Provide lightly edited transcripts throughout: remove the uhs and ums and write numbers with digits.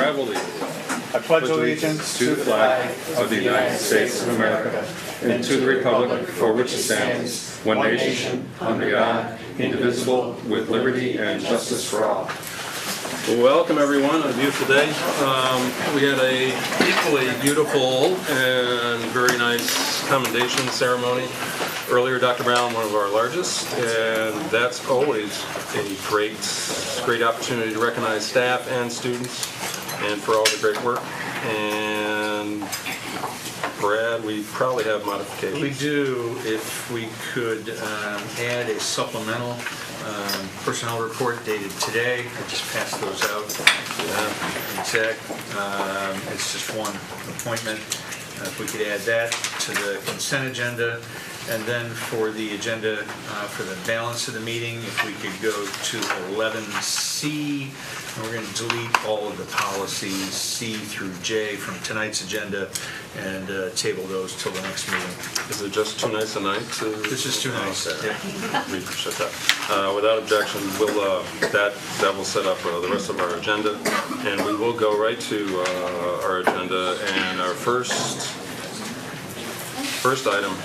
I will lead. I pledge allegiance to the flag of the United States of America and to the republic for which it stands, one nation, under God, indivisible, with liberty and justice for all. Welcome everyone on a beautiful day. We had a equally beautiful and very nice commendation ceremony earlier, Dr. Brown, one of our largest, and that's always a great opportunity to recognize staff and students and for all the great work. And Brad, we probably have modifications. We do. If we could add a supplemental personnel report dated today. I just passed those out. Exec. It's just one appointment. If we could add that to the consent agenda. And then for the agenda for the balance of the meeting, if we could go to 11C, and we're going to delete all of the policies C through J from tonight's agenda and table those till the next meeting. Is it just too nice a night? This is too nice. Okay. Yeah. We appreciate that. Without objection, we'll that will set up the rest of our agenda, and we will go right to our agenda. And our first item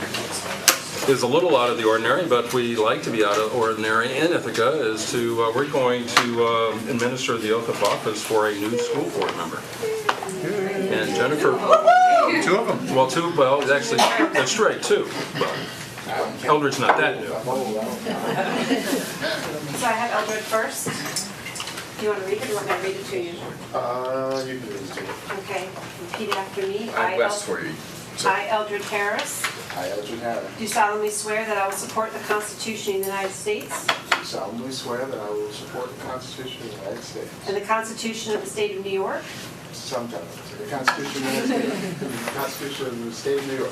is a little out of the ordinary, but we like to be out of the ordinary in Ithaca, is to, we're going to administer the oath of office for a new school board member. And Jennifer... Two of them. Well, two, well, actually, that's straight, two. But Eldred's not that new. So I have Eldred first. Do you want to read it, or do you want me to read it to you? You can read it to me. Okay, repeat it after me. I'm best for you. I, Eldred Harris, I, Eldred Harris, do solemnly swear that I will support the Constitution of the United States do solemnly swear that I will support the Constitution of the United States. and the Constitution of the State of New York, Sometimes. The Constitution of the State of New York.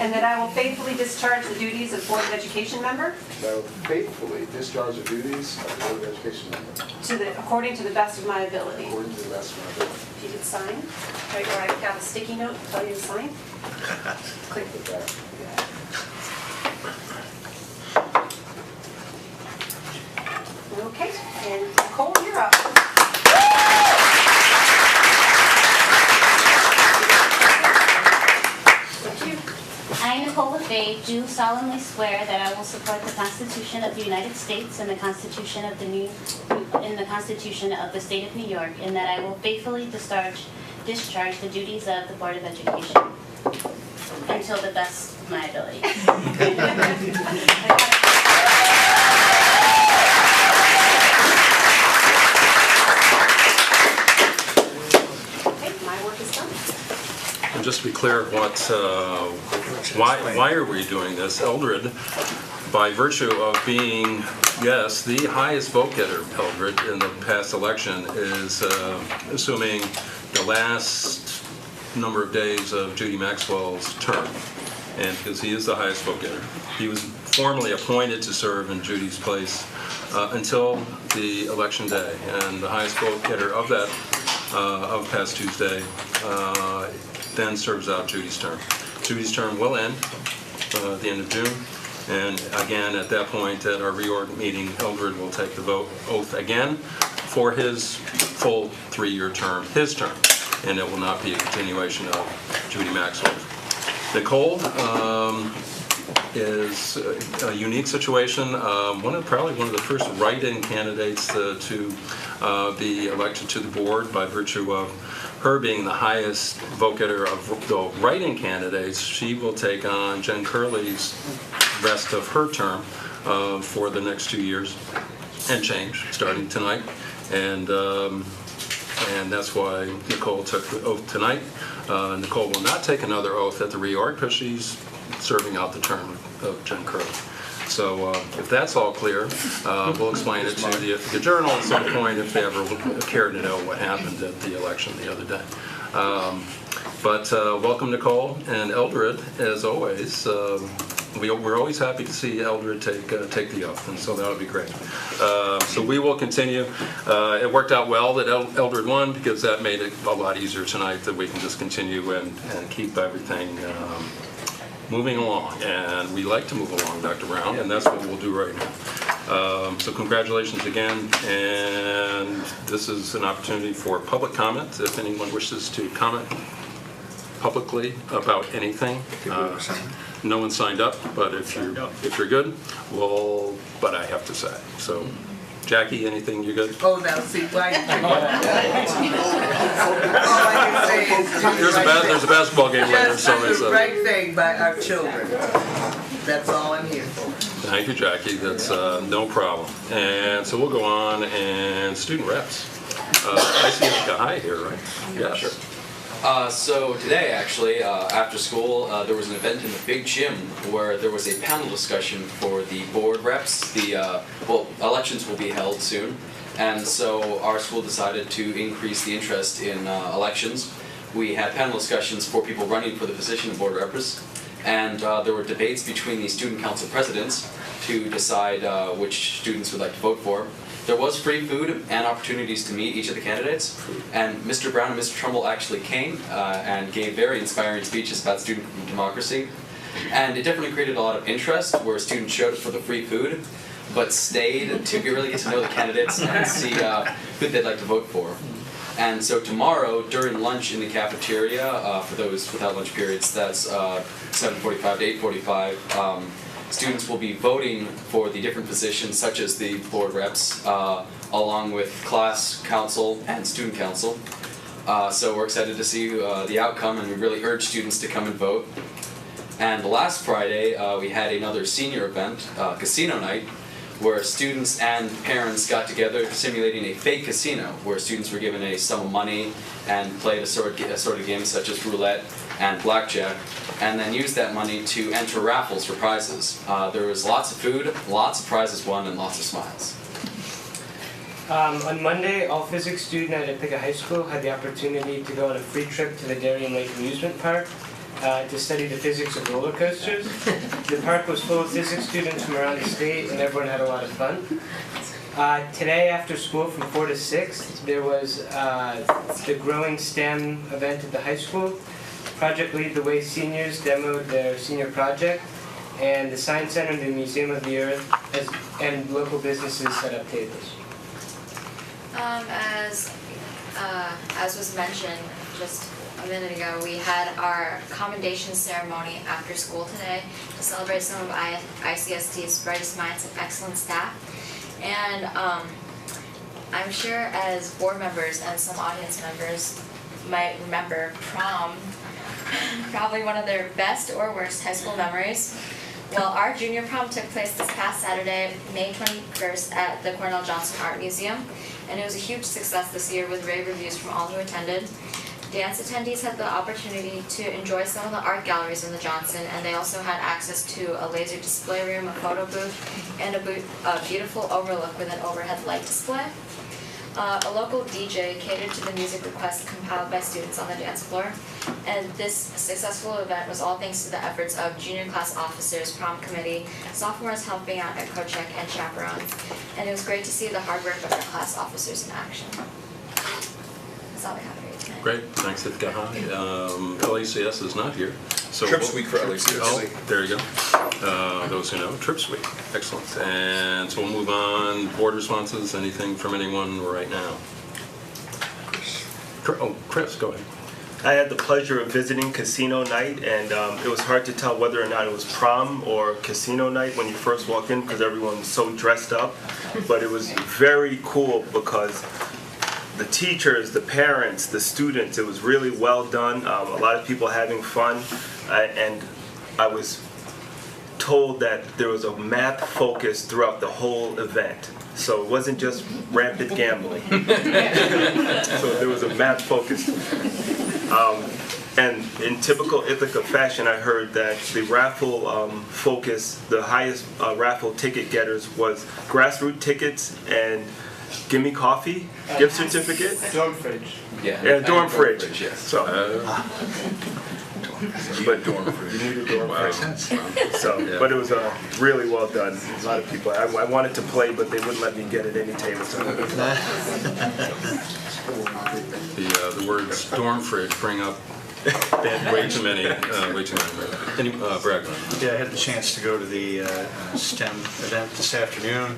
and that I will faithfully discharge the duties of Board of Education member That I will faithfully discharge the duties of the Board of Education member according to the best of my ability. according to the best of my ability. If you could sign, right where I've got a sticky note to tell you to sign. Click With that. Okay, and Nicole, you're up. Thank you. I, Nicole LaFay, do solemnly swear that I will support the Constitution of the United States and the Constitution of the State of New York, and that I will faithfully discharge the duties of the Board of Education until the best of my ability. Okay, my work is done. And just to be clear, why are we doing this? Eldred, by virtue of being, yes, the highest vote getter, Eldred, in the past election, is assuming the last number of days of Judy Maxwell's term. And because he is the highest vote getter, he was formally appointed to serve in Judy's place until the election day. And the highest vote getter of that, of past Tuesday, then serves out Judy's term. Judy's term will end at the end of June, and again at that point at our reorg meeting, Eldred will take the oath again for his full 3-year term, his term, and it will not be a continuation of Judy Maxwell. Nicole is a unique situation. Probably one of the first write-in candidates to be elected to the board by virtue of her being the highest vote getter of the write-in candidates. She will take on Jen Curley's rest of her term for the next 2 years and change starting tonight. And that's why Nicole took the oath tonight. Nicole will not take another oath at the reorg because she's serving out the term of Jen Curley. So if that's all clear, we'll explain it to the Ithaca Journal at some point if they ever care to know what happened at the election the other day. But welcome, Nicole and Eldred, as always. We're always happy to see Eldred take the oath, and so that'll be great. So we will continue. It worked out well that Eldred won because that made it a lot easier tonight that we can just continue and keep everything moving along. And we like to move along, Dr. Brown, and that's what we'll do right now. So congratulations again, and this is an opportunity for public comment. If anyone wishes to comment publicly about anything. No one signed up, but if you're good, well, but I have to say. So, Jackie, anything you good? Oh, now see, why? All I can say is There's a basketball game later, just so do it's the right thing by our children. That's all I'm here for. Thank you, Jackie. That's no problem. And so we'll go on and student reps. I see a guy here, right? Yeah, sure. So today, actually, after school, there was an event in the big gym where there was a panel discussion for the board reps. Elections will be held soon, and so our school decided to increase the interest in elections. We had panel discussions for people running for the position of board reps, and there were debates between the student council presidents to decide which students would like to vote for. There was free food and opportunities to meet each of the candidates, and Mr. Brown and Mr. Trumbull actually came and gave very inspiring speeches about student democracy. And it definitely created a lot of interest where students showed up for the free food, but stayed to really get to know the candidates and see who they'd like to vote for. And so tomorrow, during lunch in the cafeteria, for those without lunch periods, that's 7:45 to 8:45, students will be voting for the different positions, such as the board reps, along with class council and student council. So we're excited to see the outcome, and we really urge students to come and vote. And last Friday, we had another senior event, casino night, where students and parents got together simulating a fake casino, where students were given a sum of money and played assorted games such as roulette and blackjack, and then used that money to enter raffles for prizes. There was lots of food, lots of prizes won, and lots of smiles. On Monday, all physics students at Ithaca High School had the opportunity to go on a free trip to the Darien Lake Amusement Park to study the physics of roller coasters. The park was full of physics students from around the state, and everyone had a lot of fun. Today, after school from 4 to 6, there was the Growing STEM event at the high school. Project Lead the Way seniors demoed their senior project, and the Science Center and the Museum of the Earth and local businesses set up tables. As was mentioned just a minute ago, we had our commendation ceremony after school today to celebrate some of ICSD's brightest minds and excellent staff. And I'm sure as board members and some audience members might remember prom, probably one of their best or worst high school memories. Well, our junior prom took place this past Saturday, May 21st at the Cornell Johnson Art Museum, and it was a huge success this year with rave reviews from all who attended. Dance attendees had the opportunity to enjoy some of the art galleries in the Johnson, and they also had access to a laser display room, a photo booth, and a beautiful overlook with an overhead light display. A local DJ catered to the music requests compiled by students on the dance floor, and this successful event was all thanks to the efforts of junior class officers, prom committee, sophomores helping out at co-check, and chaperones, and it was great to see the hard work of our class officers in action. That's all I have for you tonight. Great, thanks, Ithaca High. LACS is not here. So Trips week for LACS. Oh, there you go. Those who know, Trips week. Excellent. And so we'll move on. Board responses, anything from anyone right now? Chris, go ahead. I had the pleasure of visiting casino night, and it was hard to tell whether or not it was prom or casino night when you first walked in because everyone was so dressed up. But it was very cool because the teachers, the parents, the students, it was really well done. A lot of people having fun, and I was told that there was a math focus throughout the whole event. So it wasn't just rampant gambling. So there was a math focus. And in typical Ithaca fashion, I heard that the raffle focus, the highest raffle ticket getters was grassroots tickets and Gimme Coffee gift certificate. Dorm fridge. Yeah, dorm fridge. Yes. So, but dorm fridge. You need a dorm fridge. So, but it was really well done. A lot of people. I wanted to play, but they wouldn't let me get at any table. So. The words dorm fridge bring up Way too many. Any, Brad? Yeah, I had the chance to go to the STEM event this afternoon.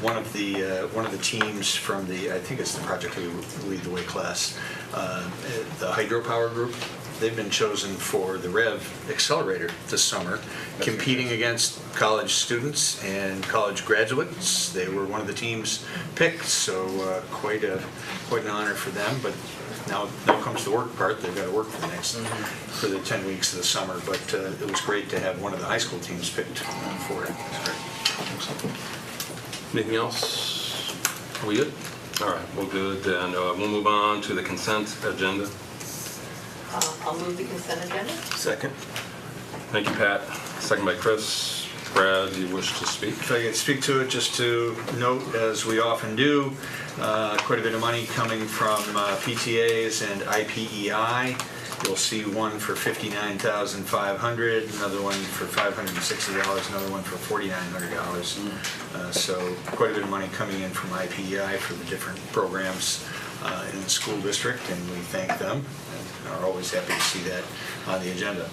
One of the teams from the, I think it's the Project Lead the Way class, the hydropower group, they've been chosen for the REV Accelerator this summer, competing against college students and college graduates. They were one of the teams picked, so quite an honor for them. But now comes the work part. They've got to work for the 10 weeks of the summer. But it was great to have one of the high school teams picked for it. Anything else? Are we good? All right, we're good. And we'll move on to the consent agenda. I'll move the consent agenda. Second. Thank you, Pat. Second by Chris. Brad, do you wish to speak? If I could speak to it, just to note, as we often do, quite a bit of money coming from PTAs and IPEI. You'll see one for $59,500, another one for $560, another one for $4,900. So quite a bit of money coming in from IPEI for the different programs in the school district, and we thank them and are always happy to see that on the agenda.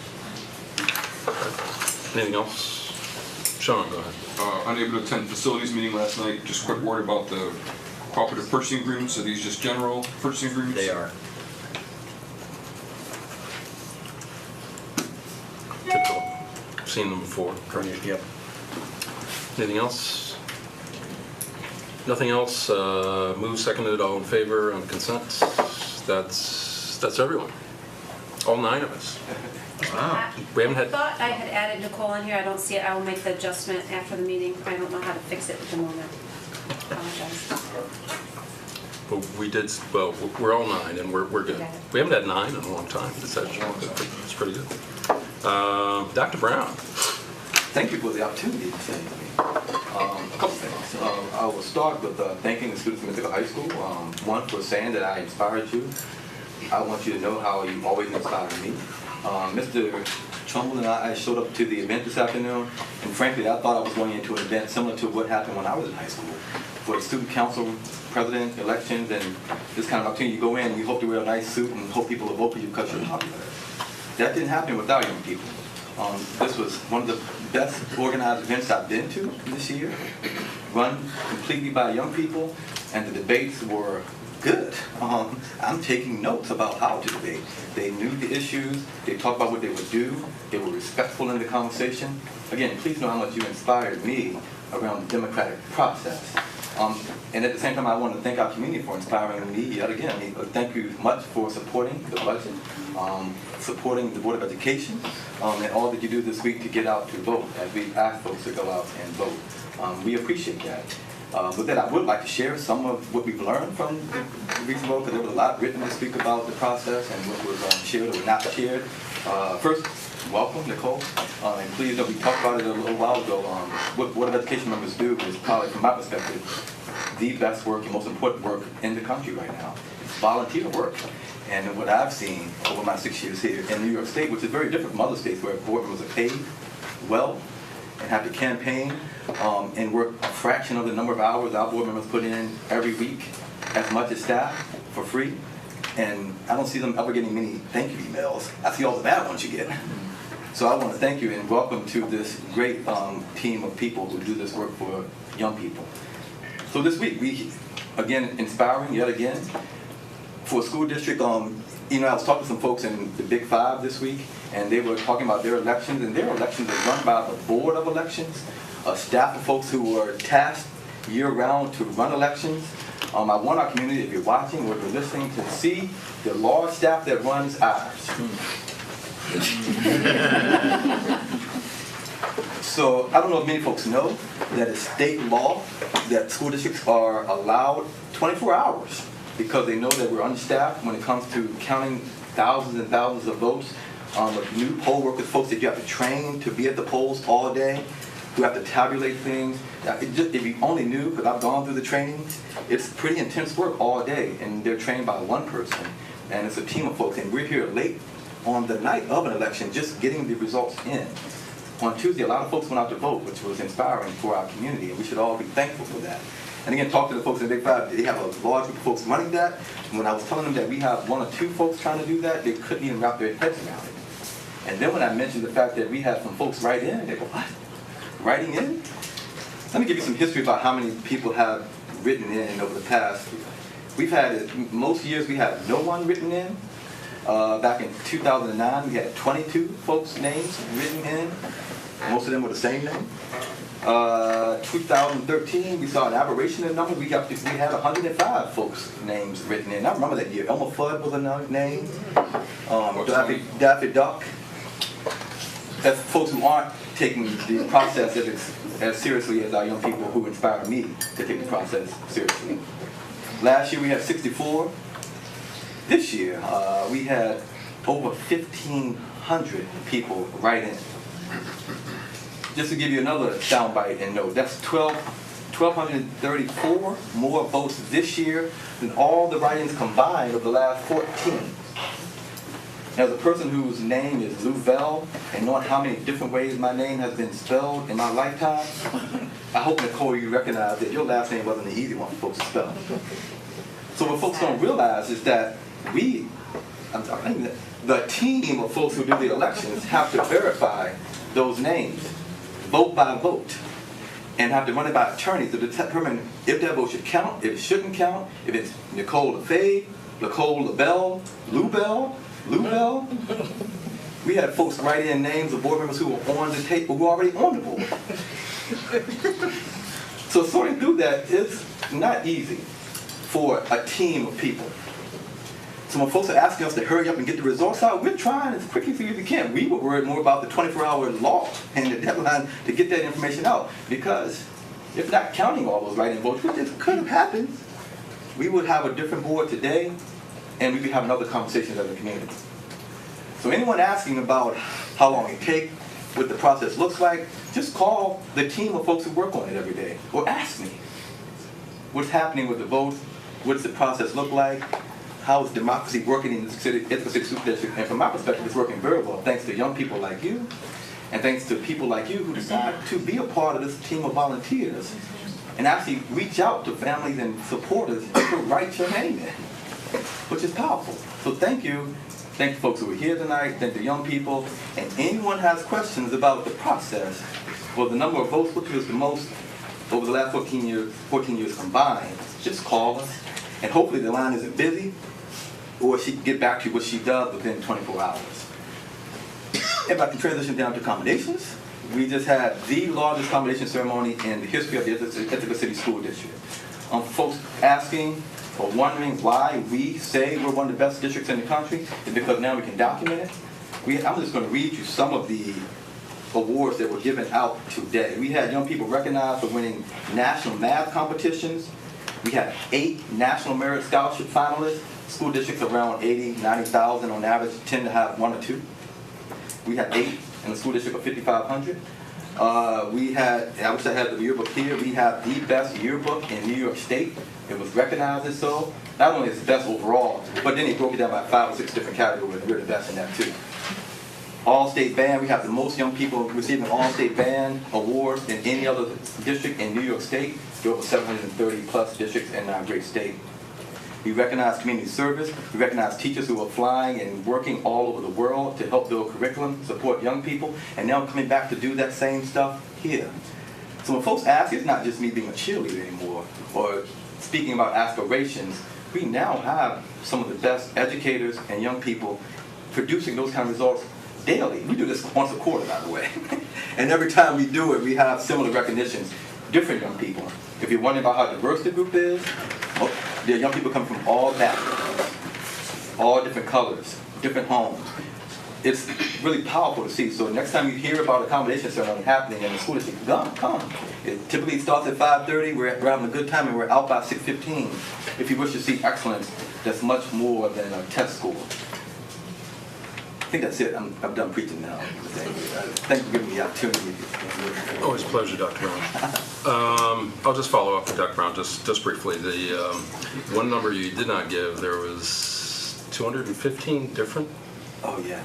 Anything else? Sean, go ahead. Unable to attend the facilities meeting last night. Just a quick word about the cooperative purchasing agreements. Are these just general purchasing agreements? They are. Typical. Seen them before. Yep. Anything else? Nothing else? Move seconded, all in favor on consent? That's everyone. All 9 of us. Wow. We haven't I had, thought I had added Nicole in here. I don't see it. I will make the adjustment after the meeting. I don't know how to fix it at the moment. Apologize. but we did, well, we're all 9 and we're good. Okay. We haven't had 9 in a long time. It's pretty good. Dr. Brown. Thank you for the opportunity to say a couple things. I will start with thanking the students of Mythical High School. One, for saying that I inspired you. I want you to know how you always inspired me. Mr. Trumbull and I showed up to the event this afternoon, and frankly, I thought I was going into an event similar to what happened when I was in high school. For the student council, president, elections, and this kind of opportunity, you go in and you hope to wear a nice suit and hope people will vote for you because you're popular. That didn't happen with our young people. This was one of the best organized events I've been to this year, run completely by young people, and the debates were good. I'm taking notes about how to debate. They knew the issues, they talked about what they would do, they were respectful in the conversation. Again, please know how much you inspired me around the democratic process. And at the same time, I want to thank our community for inspiring me yet again. Thank you much for supporting the budget, supporting the Board of Education, and all that you do this week to get out to vote, as we ask folks to go out and vote. We appreciate that. With that, I would like to share some of what we've learned from the recent vote, because there was a lot written this week about the process and what was shared or not shared. First, welcome, Nicole. And please know we talked about it a little while ago. What Board of Education members do is probably, from my perspective, the best work and most important work in the country right now. It's volunteer work. And what I've seen over my 6 years here in New York State, which is very different from other states where board members are paid well and have to campaign and work a fraction of the number of hours our board members put in every week, as much as staff, for free. And I don't see them ever getting many thank you emails. I see all the bad ones you get. So I want to thank you and welcome to this great team of people who do this work for young people. So this week, we, again, inspiring yet again, for a school district. I was talking to some folks in the Big Five this week, and they were talking about their elections, and their elections are run by the Board of Elections, a staff of folks who are tasked year-round to run elections. I want our community, if you're watching or if you're listening, to see the large staff that runs ours. So I don't know if many folks know that it's state law that school districts are allowed 24 hours because they know that we're understaffed when it comes to counting thousands and thousands of votes. New poll workers, folks that you have to train to be at the polls all day, who have to tabulate things. If you only knew, because I've gone through the trainings, it's pretty intense work all day, and they're trained by one person, and it's a team of folks, and we're here late on the night of an election just getting the results in. On Tuesday, a lot of folks went out to vote, which was inspiring for our community, and we should all be thankful for that. And again, talk to the folks in the Big Five. They have a large group of folks running that. And when I was telling them that we have 1 or 2 folks trying to do that, they couldn't even wrap their heads around it. And then when I mentioned the fact that we had some folks write in, they go, what? Writing in? Let me give you some history about how many people have written in over the past. We've had, most years we had no one written in. Back in 2009, we had 22 folks' names written in. Most of them were the same name. 2013, we saw an aberration in numbers. We had 105 folks' names written in. I remember that year. Elmer Fudd was a name. Daffy Duck. That's folks who aren't taking the process as seriously as our young people who inspired me to take the process seriously. Last year we had 64. This year we had over 1,500 people write in. Just to give you another soundbite and note, that's 1,234 more votes this year than all the write-ins combined of the last 14. As a person whose name is Louvel, and knowing how many different ways my name has been spelled in my lifetime, I hope, Nicole, you recognize that your last name wasn't an easy one for folks to spell. So what folks don't realize is that the team of folks who do the elections have to verify those names, vote by vote, and have to run it by attorneys to determine if that vote should count, if it shouldn't count, if it's Nicole LaFave, Nicole LaBelle, Louvel. We had folks write in names of board members who were on the tape, who were already on the board. So sorting through that is not easy for a team of people. So when folks are asking us to hurry up and get the results out, we're trying as quickly as we can. We were worried more about the 24-hour law and the deadline to get that information out, because if not counting all those write-in votes, which could have happened, we would have a different board today, and we'd be having other conversations as a community. So anyone asking about how long it takes, what the process looks like, just call the team of folks who work on it every day, or ask me. What's happening with the votes? What does the process look like? How is democracy working in the Ithaca City School District? And from my perspective, it's working very well, thanks to young people like you, and thanks to people like you who decide to be a part of this team of volunteers and actually reach out to families and supporters to write your name in, which is powerful. So thank you. Thank the folks who are here tonight. Thank the young people. And anyone has questions about the process or the number of votes, which was the most over the last 14 years combined, just call us. And hopefully the line isn't busy, or she can get back to you what she does within 24 hours. If I can transition down to accommodations, we just had the largest accommodation ceremony in the history of the Ithaca City School District. Folks asking or wondering why we say we're one of the best districts in the country is because now we can document it. I'm just going to read you some of the awards that were given out today. We had young people recognized for winning national math competitions. We had 8 National Merit Scholarship finalists. School districts around 80, 90,000 on average tend to have 1 or 2. We had 8 in a school district of 5,500. We had, I wish I had the yearbook here, we have the best yearbook in New York State. It was recognized as so. Not only is it best overall, but then he broke it down by 5 or 6 different categories, and we're the best in that too. All-State Band, we have the most young people receiving All-State Band awards than any other district in New York State. There are over 730 plus districts in our great state. We recognize community service. We recognize teachers who are flying and working all over the world to help build curriculum, support young people, and now coming back to do that same stuff here. So when folks ask, it's not just me being a cheerleader anymore, or speaking about aspirations. We now have some of the best educators and young people producing those kind of results daily. We do this once a quarter, by the way. And every time we do it, we have similar recognitions. Different young people. If you're wondering about how diverse the group is, well, there are young people come from all backgrounds, all different colors, different homes. It's really powerful to see. So next time you hear about accommodation ceremony happening in the school district, come. It typically starts at 5:30. We're having a good time, and we're out by 6:15. If you wish to see excellence, that's much more than a test score. I think that's it. I'm done preaching now. Thank you for giving me the opportunity. Always a pleasure, Dr. Brown. I'll just follow up with Dr. Brown just briefly. The one number you did not give, there was 215 different? Oh, yeah.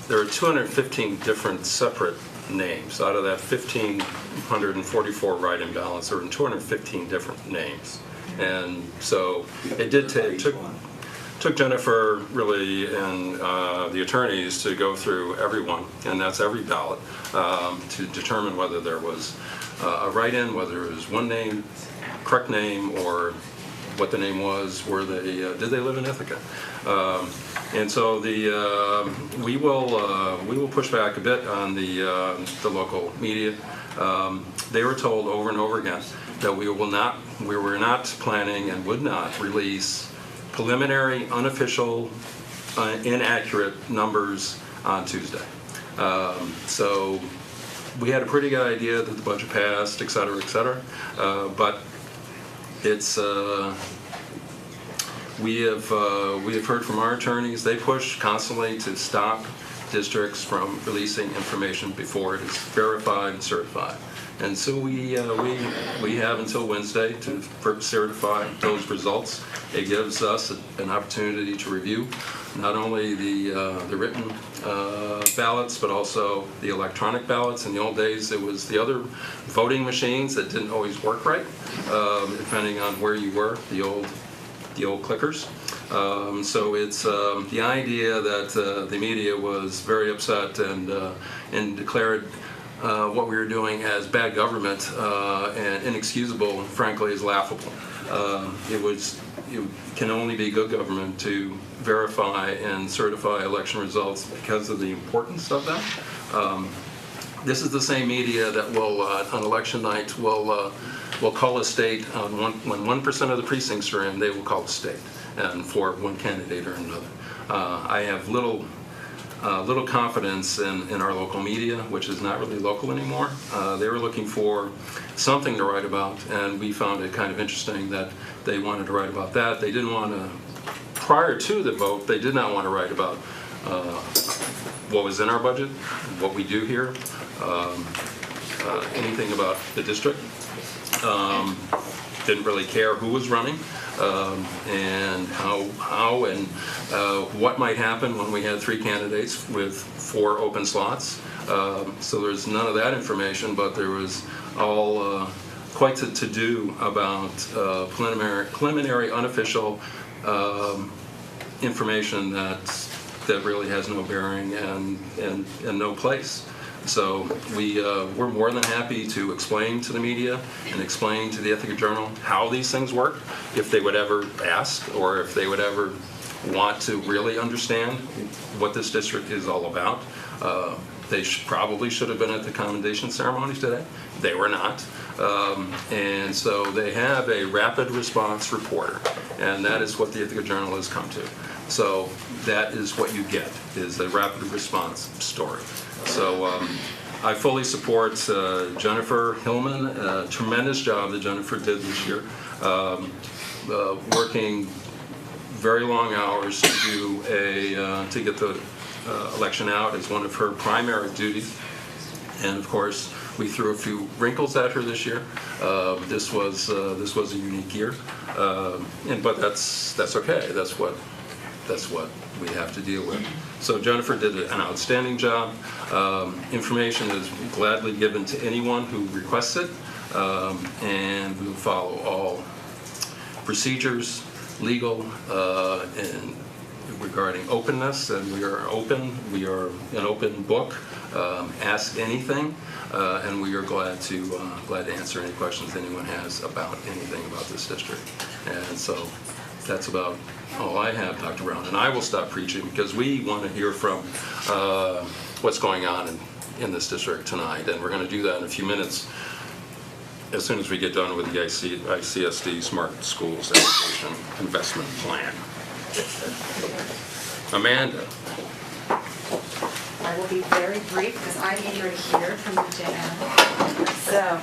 There are 215 different separate names. Out of that 1,544 write-in ballots, there were 215 different names. And so it took Jennifer really and the attorneys to go through everyone, and that's every ballot, to determine whether there was a write-in, whether it was one name, correct name, or what the name was, were they, did they live in Ithaca? And so we will push back a bit on the local media. They were told over and over again that we were not planning and would not release preliminary, unofficial, inaccurate numbers on Tuesday. So we had a pretty good idea that the budget passed, et cetera, but it's we have heard from our attorneys. They push constantly to stop districts from releasing information before it is verified and certified. And so we have until Wednesday to certify those results. It gives us an opportunity to review not only the written ballots, but also the electronic ballots. In the old days, it was the other voting machines that didn't always work right, depending on where you were, the old clickers. So it's the idea that the media was very upset and declared what we were doing as bad government and inexcusable, frankly, is laughable. It can only be good government to verify and certify election results because of the importance of them. This is the same media that will, on election night, will call a state when 1% of the precincts are in. They will call a state, and for one candidate or another. I have little confidence in our local media, which is not really local anymore. They were looking for something to write about, and we found it kind of interesting that they wanted to write about that. They didn't want to, prior to the vote, they did not want to write about what was in our budget, what we do here, anything about the district. Didn't really care who was running. And how and what might happen when we had 3 candidates with 4 open slots. So there's none of that information, but there was all quite a to-do about preliminary unofficial information that really has no bearing and no place. So we're more than happy to explain to the media and explain to the Ithaca Journal how these things work, if they would ever ask or if they would ever want to really understand what this district is all about. They probably should have been at the commendation ceremony today. They were not. And so they have a rapid response reporter, and that is what the Ithaca Journal has come to. So that is what you get, is a rapid response story. So I fully support Jennifer Hillman, a tremendous job that Jennifer did this year, working very long hours to do to get the election out as one of her primary duties. And of course, we threw a few wrinkles at her this year. This was a unique year, but that's okay. That's what we have to deal with. So Jennifer did an outstanding job. Information is gladly given to anyone who requests it, and we will follow all procedures, legal, and regarding openness, and we are open. We are an open book. Ask anything, and we are glad to answer any questions anyone has about anything about this district. And so that's about all I have, Dr. Brown. And I will stop preaching because we want to hear from what's going on in this district tonight, and we're going to do that in a few minutes as soon as we get done with the ICSD Smart Schools Education Investment Plan. Amanda. I will be very brief because I'm eager to hear from you, Jan. So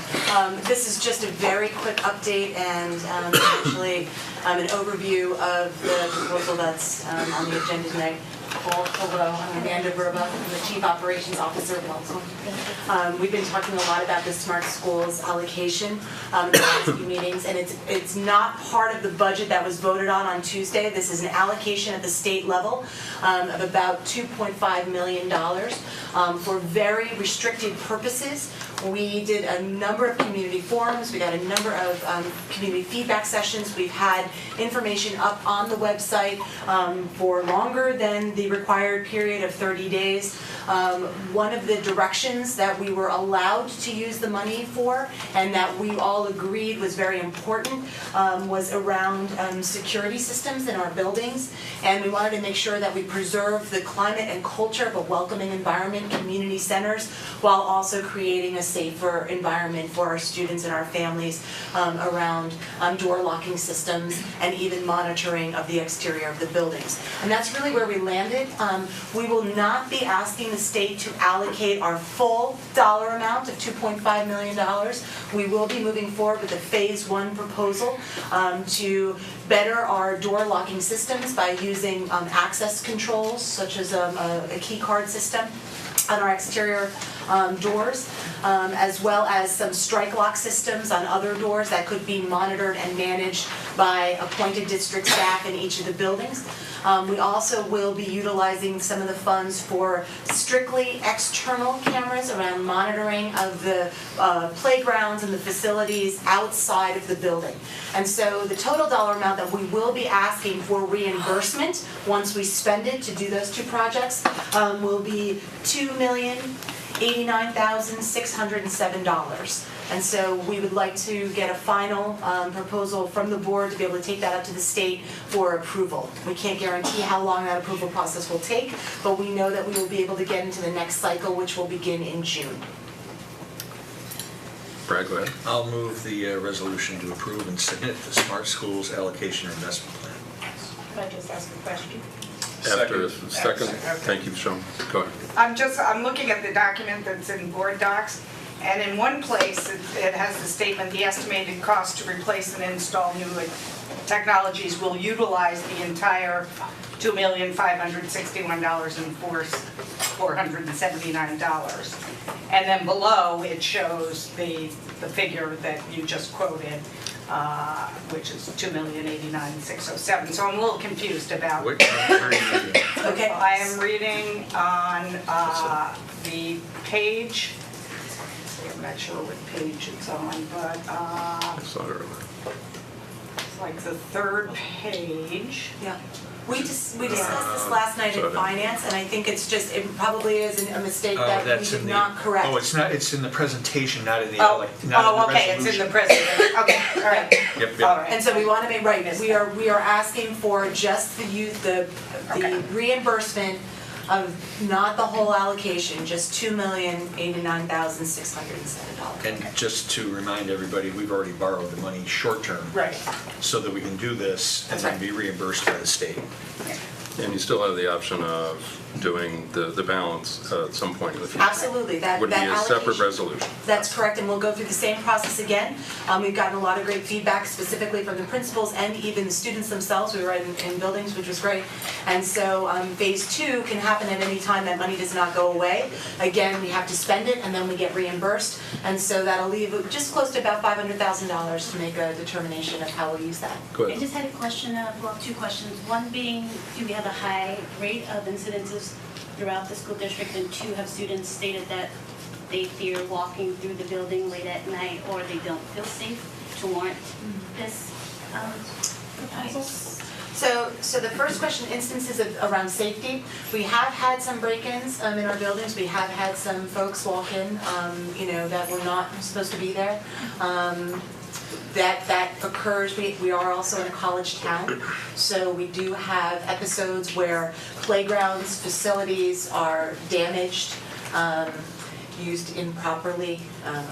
this is just a very quick update and actually an overview of the proposal that's on the agenda tonight. Paul, hello, I'm Amanda Verba, I'm the Chief Operations Officer. Welcome. We've been talking a lot about the Smart Schools allocation in the last few meetings, and it's not part of the budget that was voted on Tuesday. This is an allocation at the state level of about $2.5 million for very restricted purposes. We did a number of community forums, we got a number of community feedback sessions. We've had information up on the website for longer than the required period of 30 days. One of the directions that we were allowed to use the money for, and that we all agreed was very important, was around security systems in our buildings. And we wanted to make sure that we preserve the climate and culture of a welcoming environment, community centers, while also creating a safer environment for our students and our families around door locking systems and even monitoring of the exterior of the buildings. And that's really where we landed. We will not be asking the state to allocate our full dollar amount of $2.5 million. We will be moving forward with a phase 1 proposal to better our door locking systems by using access controls such as a key card system on our exterior doors, as well as some strike lock systems on other doors that could be monitored and managed by appointed district staff in each of the buildings. We also will be utilizing some of the funds for strictly external cameras around monitoring of the playgrounds and the facilities outside of the building. And so the total dollar amount that we will be asking for reimbursement once we spend it to do those two projects will be $2,089,607. And so we would like to get a final proposal from the board to be able to take that up to the state for approval. We can't guarantee how long that approval process will take, but we know that we will be able to get into the next cycle, which will begin in June. Brad, go ahead. I'll move the resolution to approve and submit the Smart Schools Allocation Investment Plan. Can I just ask a question? After a second, thank you, Sean. Go ahead. I'm looking at the document that's in board docs, and in one place it has the statement, the estimated cost to replace and install new technologies will utilize the entire $2,561,479. And then below it shows the figure that you just quoted, which is $2,089,607. So I'm a little confused about. Where are you reading? Okay, I am reading on the page. I'm not sure what page it's on, but I saw it earlier. it's like the third page. Yeah. We discussed this last night in finance, and I think it probably is a mistake that we did not correct. Oh, it's not. It's in the presentation, not in the Oh, not in the okay, it's in the presentation. Okay, all right. Yep. All right. And so we want to make right. We are asking for just the reimbursement of not the whole allocation, just $2,089,607. And just to remind everybody, we've already borrowed the money short term. Right. So that we can do this and then be reimbursed by the state. And you still have the option of doing the balance at some point in the future. Absolutely. That would be a separate allocation- resolution. That's correct, and we'll go through the same process again. We've gotten a lot of great feedback, specifically from the principals and even the students themselves. We were in buildings, which was great. And so phase 2 can happen at any time. That money does not go away. Again, we have to spend it, and then we get reimbursed. And so that'll leave just close to about $500,000 to make a determination of how we'll use that. Go I ahead. just had a question, two questions. One being, do we have a high rate of incidences throughout the school district? And 2, have students stated that they fear walking through the building late at night, or they don't feel safe to warrant this proposal? So the first question, instances around safety. We have had some break-ins in our buildings. We have had some folks walk in, that were not supposed to be there. That occurs. We are also in a college town, so we do have episodes where playgrounds, facilities are damaged, used improperly,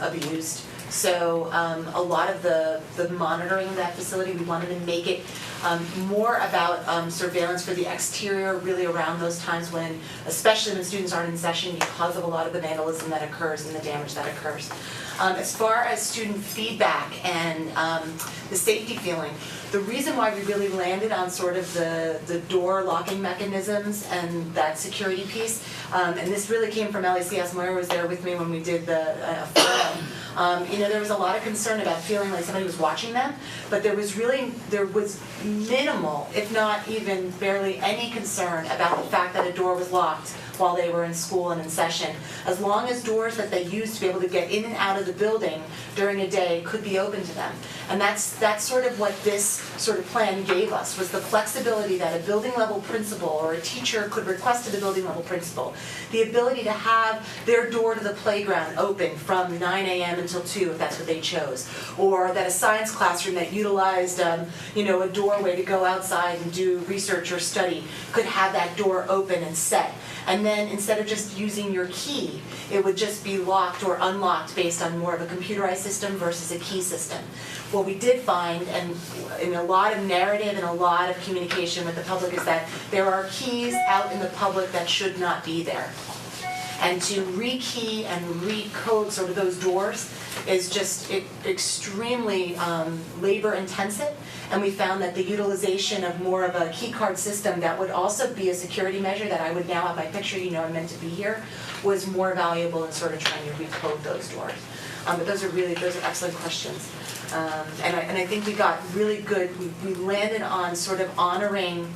abused. So a lot of the monitoring of that facility, we wanted to make it more about surveillance for the exterior, really around those times when, especially when students aren't in session because of a lot of the vandalism that occurs and the damage that occurs. As far as student feedback and the safety feeling, the reason why we really landed on sort of the door locking mechanisms and that security piece, and this really came from LACS. Moira was there with me when we did the forum. There was a lot of concern about feeling like somebody was watching them, but there was minimal, if not even barely any concern about the fact that a door was locked while they were in school and in session. As long as doors that they used to be able to get in and out of the building during a day could be open to them. And that's sort of what this sort of plan gave us, was the flexibility that a building level principal or a teacher could request to the building level principal. The ability to have their door to the playground open from 9 a.m. until 2 if that's what they chose. Or that a science classroom that utilized a doorway to go outside and do research or study could have that door open and set. And then instead of just using your key, it would just be locked or unlocked based on more of a computerized system versus a key system. What we did find, and in a lot of narrative and a lot of communication with the public, is that there are keys out in the public that should not be there. And to rekey and recode sort of those doors is just extremely labor intensive. And we found that the utilization of more of a key card system that would also be a security measure that I would now have my picture, I'm meant to be here, was more valuable in sort of trying to recode those doors. But those are excellent questions. And I think we got really good, we landed on sort of honoring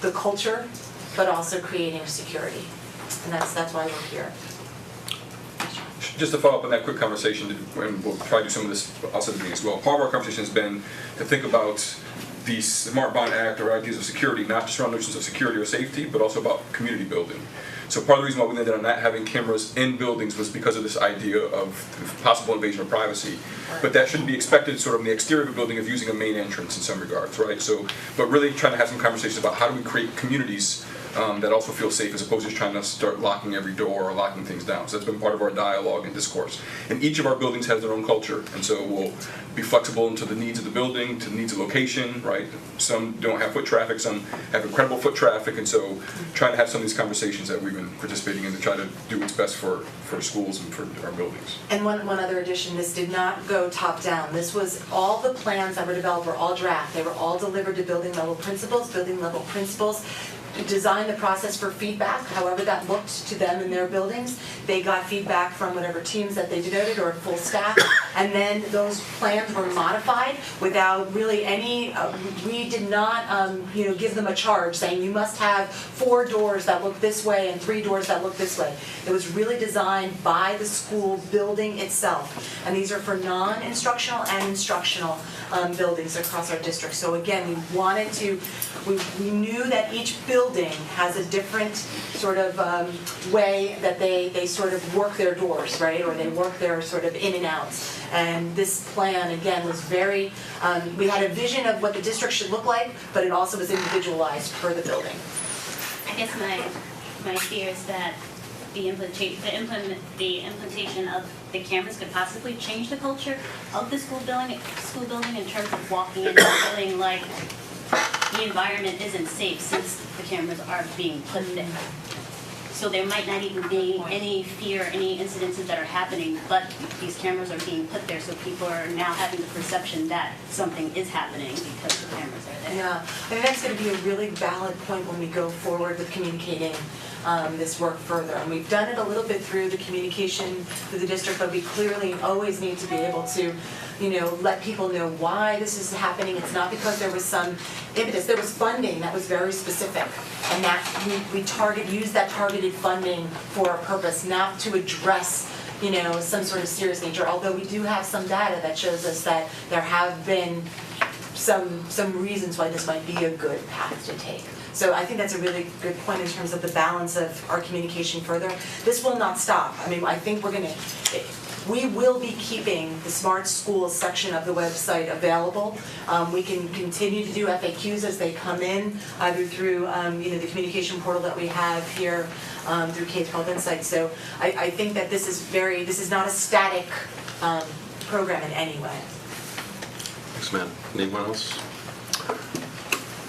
the culture, but also creating security. And that's why we're here. Just to follow up on that quick conversation, and we'll try to do some of this outside the meeting as well. Part of our conversation has been to think about the Smart Bond Act or ideas of security, not just around notions of security or safety, but also about community building. So part of the reason why we landed on not having cameras in buildings was because of this idea of possible invasion of privacy. But that shouldn't be expected sort of in the exterior of a building of using a main entrance in some regards, right? So, but really trying to have some conversations about how do we create communities that also feel safe, as opposed to just trying to start locking every door or locking things down. So that's been part of our dialogue and discourse. And each of our buildings has their own culture, and so we'll be flexible into the needs of the building, to the needs of location, right? Some don't have foot traffic, some have incredible foot traffic, and so trying to have some of these conversations that we've been participating in to try to do what's best for schools and for our buildings. And one other addition, this did not go top down. This was all the plans that were developed were all draft. They were all delivered to building level principals. Building level principals designed the process for feedback, however that looked to them in their buildings. They got feedback from whatever teams that they denoted or full staff, and then those plans were modified without really any, we did not give them a charge saying you must have 4 doors that look this way and 3 doors that look this way. It was really designed by the school building itself, and these are for non-instructional and instructional buildings across our district. So again, we knew that each building has a different sort of way that they sort of work their doors, right? Or they work their sort of in and outs. And this plan, again, was very, we had a vision of what the district should look like, but it also was individualized per the building. I guess my fear is that the implementation of the cameras could possibly change the culture of the school building in terms of walking in and feeling like the environment isn't safe since the cameras are being put there. So there might not even be any fear, any incidences that are happening, but these cameras are being put there, so people are now having the perception that something is happening because the cameras are there. Yeah, I think that's going to be a really valid point when we go forward with communicating this work further. And we've done it a little bit through the communication through the district, but we clearly always need to be able to let people know why this is happening. It's not because there was some impetus. There was funding that was very specific, and that we use that targeted funding for a purpose, not to address some sort of serious nature. Although we do have some data that shows us that there have been some reasons why this might be a good path to take. So I think that's a really good point in terms of the balance of our communication further. This will not stop. I mean, I think we will be keeping the Smart Schools section of the website available. We can continue to do FAQs as they come in, either through the communication portal that we have here through K-12 Insights. So I think that this is not a static program in any way. Thanks, man. Anyone else?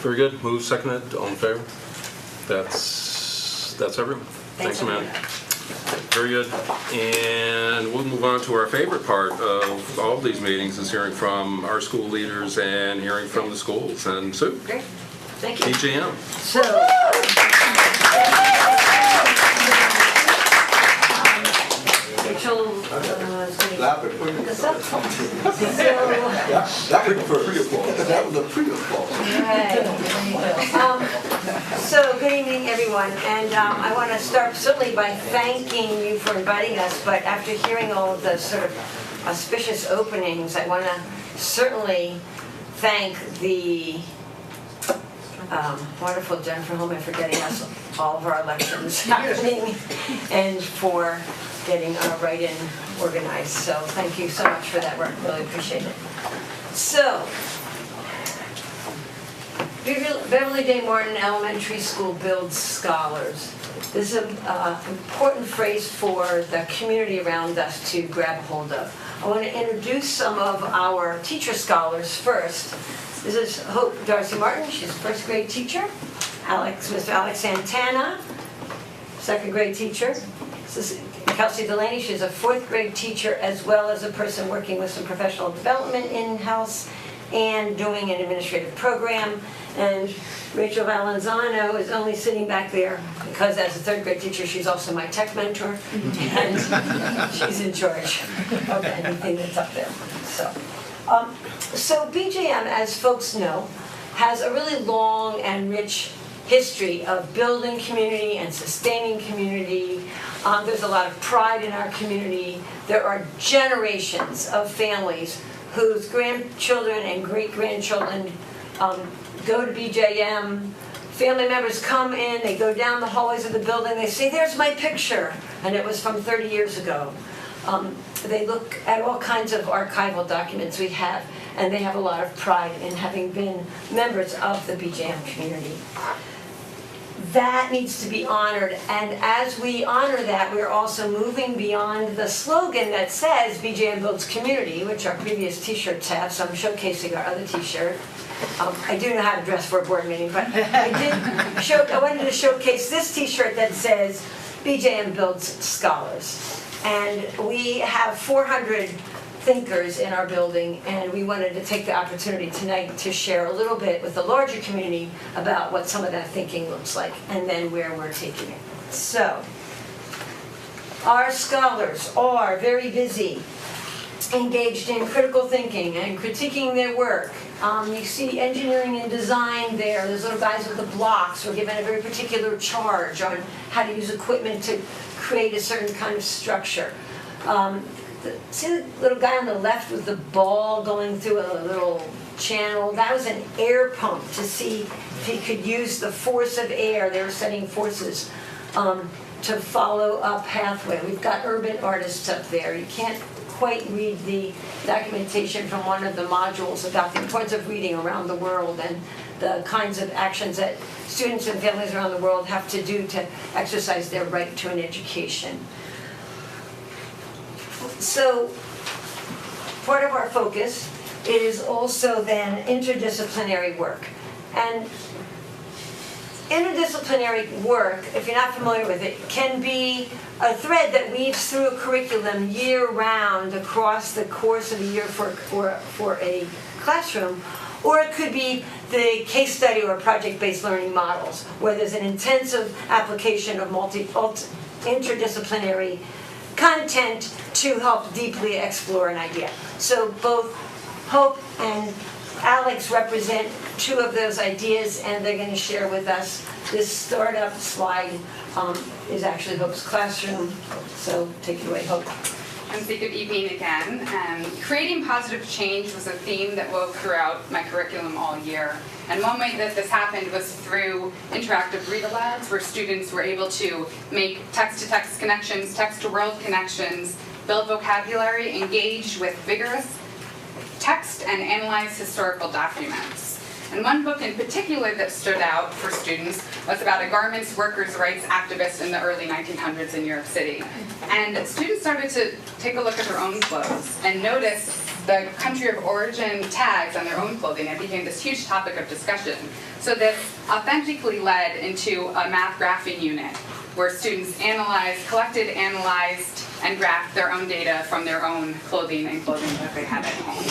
Very good. Move seconded. All in favor? That's everyone. Thanks, man. Very good. And we'll move on to our favorite part of all of these meetings, is hearing from our school leaders and hearing from the schools. And Sue? Great. Thank you. BJM. So, Rachel is going to put this up. That was for pre-applause. That was a pre-applause. Right. So, good evening, everyone. And I want to start certainly by thanking you for inviting us. But after hearing all of the sort of auspicious openings, I want to certainly thank the wonderful Jennifer Holman for getting us all of our elections happening and for getting our write-in organized. So thank you so much for that work. Really appreciate it. So, Beverly Day Morton Elementary School builds scholars. This is an important phrase for the community around us to grab hold of. I want to introduce some of our teacher scholars first. This is Hope Darcy Martin. She's a first grade teacher. Mr. Alex Santana, second grade teacher. This is Kelsey Delaney. She's a fourth grade teacher, as well as a person working with some professional development in-house and doing an administrative program. And Rachel Valanzano is only sitting back there because as a third grade teacher, she's also my tech mentor, and she's in charge of anything that's up there. So BJM, as folks know, has a really long and rich history of building community and sustaining community. There's a lot of pride in our community. There are generations of families whose grandchildren and great-grandchildren go to BJM. Family members come in, they go down the hallways of the building, they say, "There's my picture," and it was from 30 years ago. They look at all kinds of archival documents we have, and they have a lot of pride in having been members of the BJM community. That needs to be honored, and as we honor that, we're also moving beyond the slogan that says BJM builds community, which our previous t-shirts have, so I'm showcasing our other t-shirt. I do know how to dress for a board meeting, but I wanted to showcase this t-shirt that says BJM builds scholars. And we have 400 thinkers in our building, and we wanted to take the opportunity tonight to share a little bit with the larger community about what some of that thinking looks like, and then where we're taking it. So, our scholars are very busy, engaged in critical thinking and critiquing their work. You see engineering and design there. Those little guys with the blocks were given a very particular charge on how to use equipment to create a certain kind of structure. See the little guy on the left with the ball going through a little channel? That was an air pump to see if he could use the force of air. They were studying forces to follow a pathway. We've got urban artists up there. You can't quite read the documentation from one of the modules about the importance of reading around the world and the kinds of actions that students and families around the world have to do to exercise their right to an education. So part of our focus is also then interdisciplinary work. And interdisciplinary work, if you're not familiar with it, can be a thread that weaves through a curriculum year-round across the course of a year for a classroom, or it could be the case study or project-based learning models, where there's an intensive application of interdisciplinary content to help deeply explore an idea. So both Hope and Alex represent two of those ideas, and they're going to share with us. This startup slide is actually Hope's classroom, so take it away, Hope. And say good evening again. Creating positive change was a theme that wove throughout my curriculum all year. And one way that this happened was through interactive read-alouds, where students were able to make text-to-text connections, text-to-world connections, build vocabulary, engage with vigorous text, and analyze historical documents. And one book in particular that stood out for students was about a garments workers' rights activist in the early 1900s in New York City. And students started to take a look at their own clothes and notice the country of origin tags on their own clothing. It became this huge topic of discussion. So this authentically led into a math graphing unit where students collected, analyzed, and graphed their own data from their own clothing and clothing that they had at home.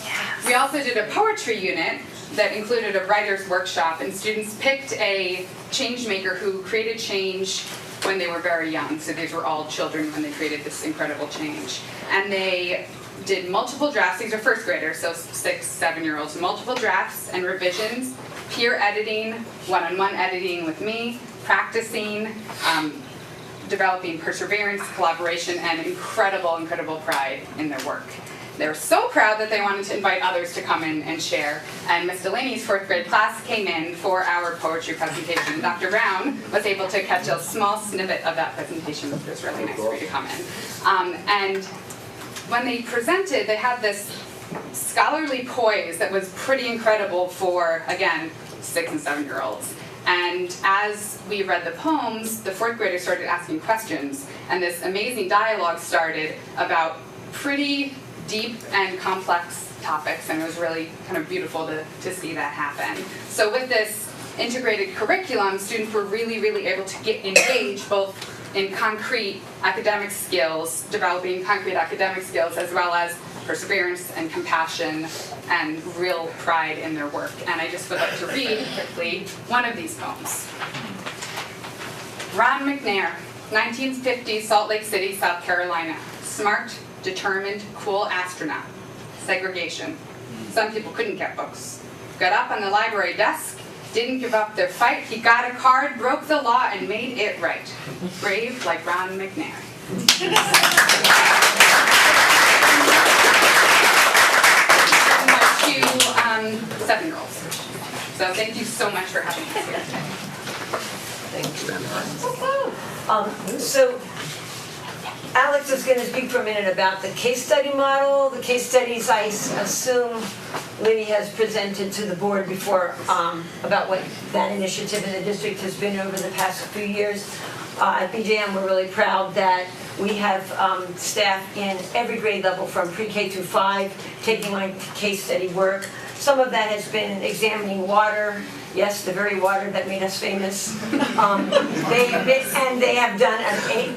Yes. We also did a poetry unit that included a writer's workshop, and students picked a change maker who created change when they were very young. So these were all children when they created this incredible change. And they did multiple drafts. These are first graders, so 6, 7-year-olds. Multiple drafts and revisions, peer editing, one-on-one editing with me, practicing, developing perseverance, collaboration, and incredible pride in their work. They were so proud that they wanted to invite others to come in and share. And Ms. Delaney's 4th grade class came in for our poetry presentation. Dr. Brown was able to catch a small snippet of that presentation, which was really nice for you to come in. And when they presented, they had this scholarly poise that was pretty incredible for, again, 6 and 7-year-olds. And as we read the poems, the 4th graders started asking questions, and this amazing dialogue started about pretty deep and complex topics, and it was really kind of beautiful to see that happen. So with this integrated curriculum, students were really able to get engaged both in concrete academic skills, developing concrete academic skills, as well as perseverance and compassion and real pride in their work. And I just would like to read quickly one of these poems. Ron McNair, 1950, Salt Lake City, South Carolina. Smart, determined, cool astronaut. Segregation. Some people couldn't get books. Got up on the library desk, didn't give up their fight. He got a card, broke the law, and made it right. Brave like Ron McNair. To 7-year-olds. So thank you so much for having us here today. Thank you. So Alex is going to speak for a minute about the case study model. The case studies, I assume Liddy has presented to the board before about what that initiative in the district has been over the past few years. At BJM, we're really proud that we have staff in every grade level from pre-K through 5 taking on case study work. Some of that has been examining water, yes, the very water that made us famous. They have done a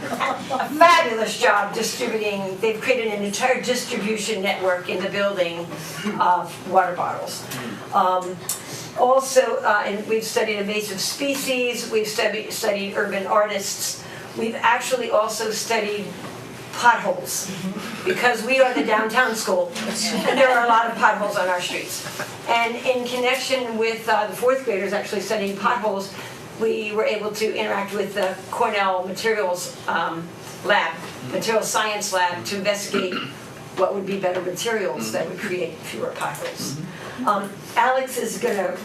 fabulous job distributing. They've created an entire distribution network in the building of water bottles. Also, and we've studied invasive species, we've studied urban artists. We've actually also studied potholes, because we are the downtown school, and there are a lot of potholes on our streets. And in connection with the 4th graders actually studying potholes, we were able to interact with the Cornell Materials Lab, Materials Science Lab, to investigate what would be better materials that would create fewer potholes. Alex is going to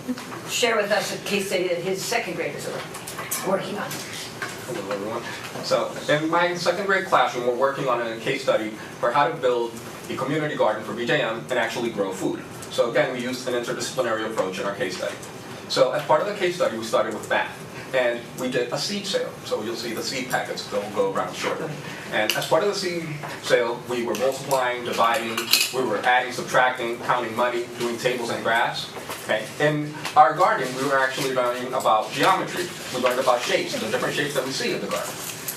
share with us a case study that his 2nd graders are working on. Hello, everyone. So, in my 2nd grade classroom, we're working on a case study for how to build a community garden for BJM and actually grow food. So again, we used an interdisciplinary approach in our case study. So as part of the case study, we started with math. And we did a seed sale. So you'll see the seed packets that will go around shortly. And as part of the seed sale, we were multiplying, dividing, we were adding, subtracting, counting money, doing tables and graphs. Okay. In our garden, we were actually learning about geometry. We learned about shapes, the different shapes that we see in the garden.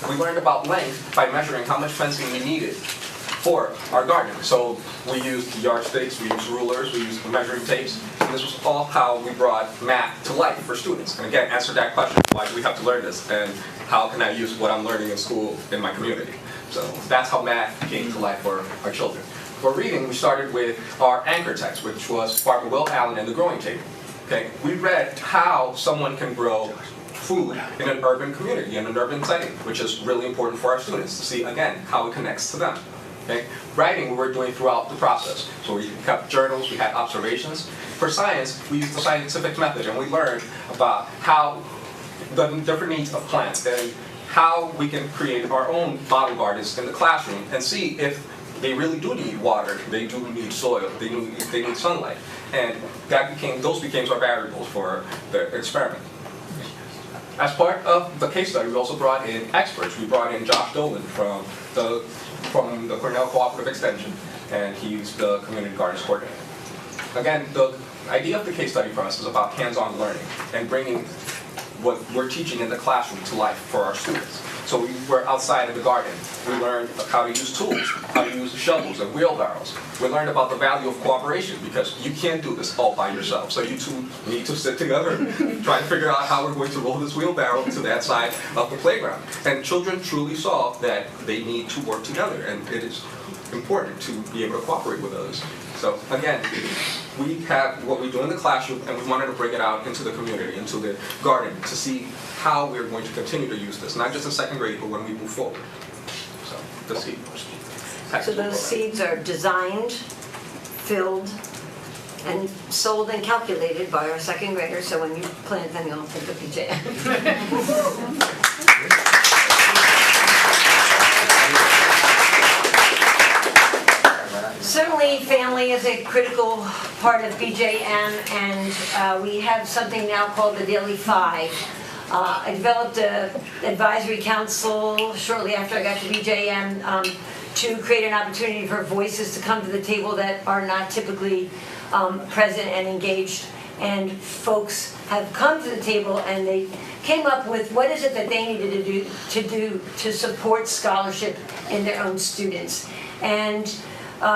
We learned about length by measuring how much fencing we needed for our garden. So we used yardsticks, we used rulers, we used measuring tapes, and this was all how we brought math to life for students. And again, answer that question, why do we have to learn this, and how can I use what I'm learning in school in my community? So that's how math came to life for our children. For reading, we started with our anchor text, which was Farmer Will Allen and the Growing Table. Okay, we read how someone can grow food in an urban community, in an urban setting, which is really important for our students to see, again, how it connects to them. Okay? Writing we were doing throughout the process. So we kept journals, we had observations. For science, we used the scientific method, and we learned about how the different needs of plants and how we can create our own model gardens in the classroom and see if they really do need water, they do need soil, they need sunlight. And those became our variables for the experiment. As part of the case study, we also brought in experts. We brought in Josh Dolan from the Cornell Cooperative Extension, and he's the community gardens coordinator. Again, the idea of the case study for us is about hands-on learning and bringing what we're teaching in the classroom to life for our students. So we were outside in the garden. We learned how to use tools, how to use shovels and wheelbarrows. We learned about the value of cooperation because you can't do this all by yourself. So you two need to sit together, try to figure out how we're going to roll this wheelbarrow to that side of the playground. And children truly saw that they need to work together, and it is important to be able to cooperate with others. So again, we have what we do in the classroom, and we wanted to bring it out into the community, into the garden, to see how we're going to continue to use this, not just in second grade, but when we move forward. So, the seed. So those seeds are designed, filled, and sold and calculated by our second graders, so when you plant them, you'll think of BJM. Certainly, family is a critical part of BJM, and we have something now called the Daily Five. I developed an advisory council shortly after I got to BJM to create an opportunity for voices to come to the table that are not typically present and engaged. And folks have come to the table and they came up with what is it that they needed to do to support scholarship in their own students. And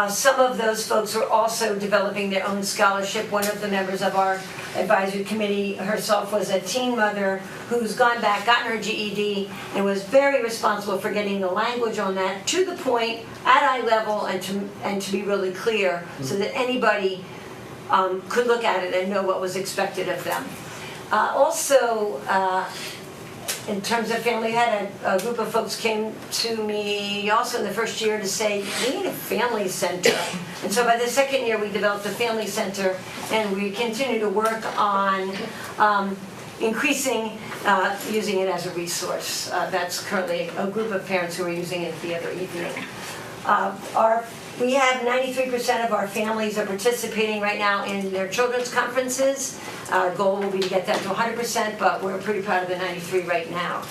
some of those folks were also developing their own scholarship. One of the members of our advisory committee herself was a teen mother who's gone back, gotten her GED, and was very responsible for getting the language on that to the point at eye level and to be really clear so that anybody could look at it and know what was expected of them. Also, in terms of family, we had a group of folks came to me also in the first year to say, we need a family center. And so by the second year, we developed a family center, and we continue to work on increasing using it as a resource. That's currently a group of parents who are using it the other evening. We have 93% of our families are participating right now in their children's conferences. Our goal will be to get that to 100%, but we're pretty proud of the 93 right now.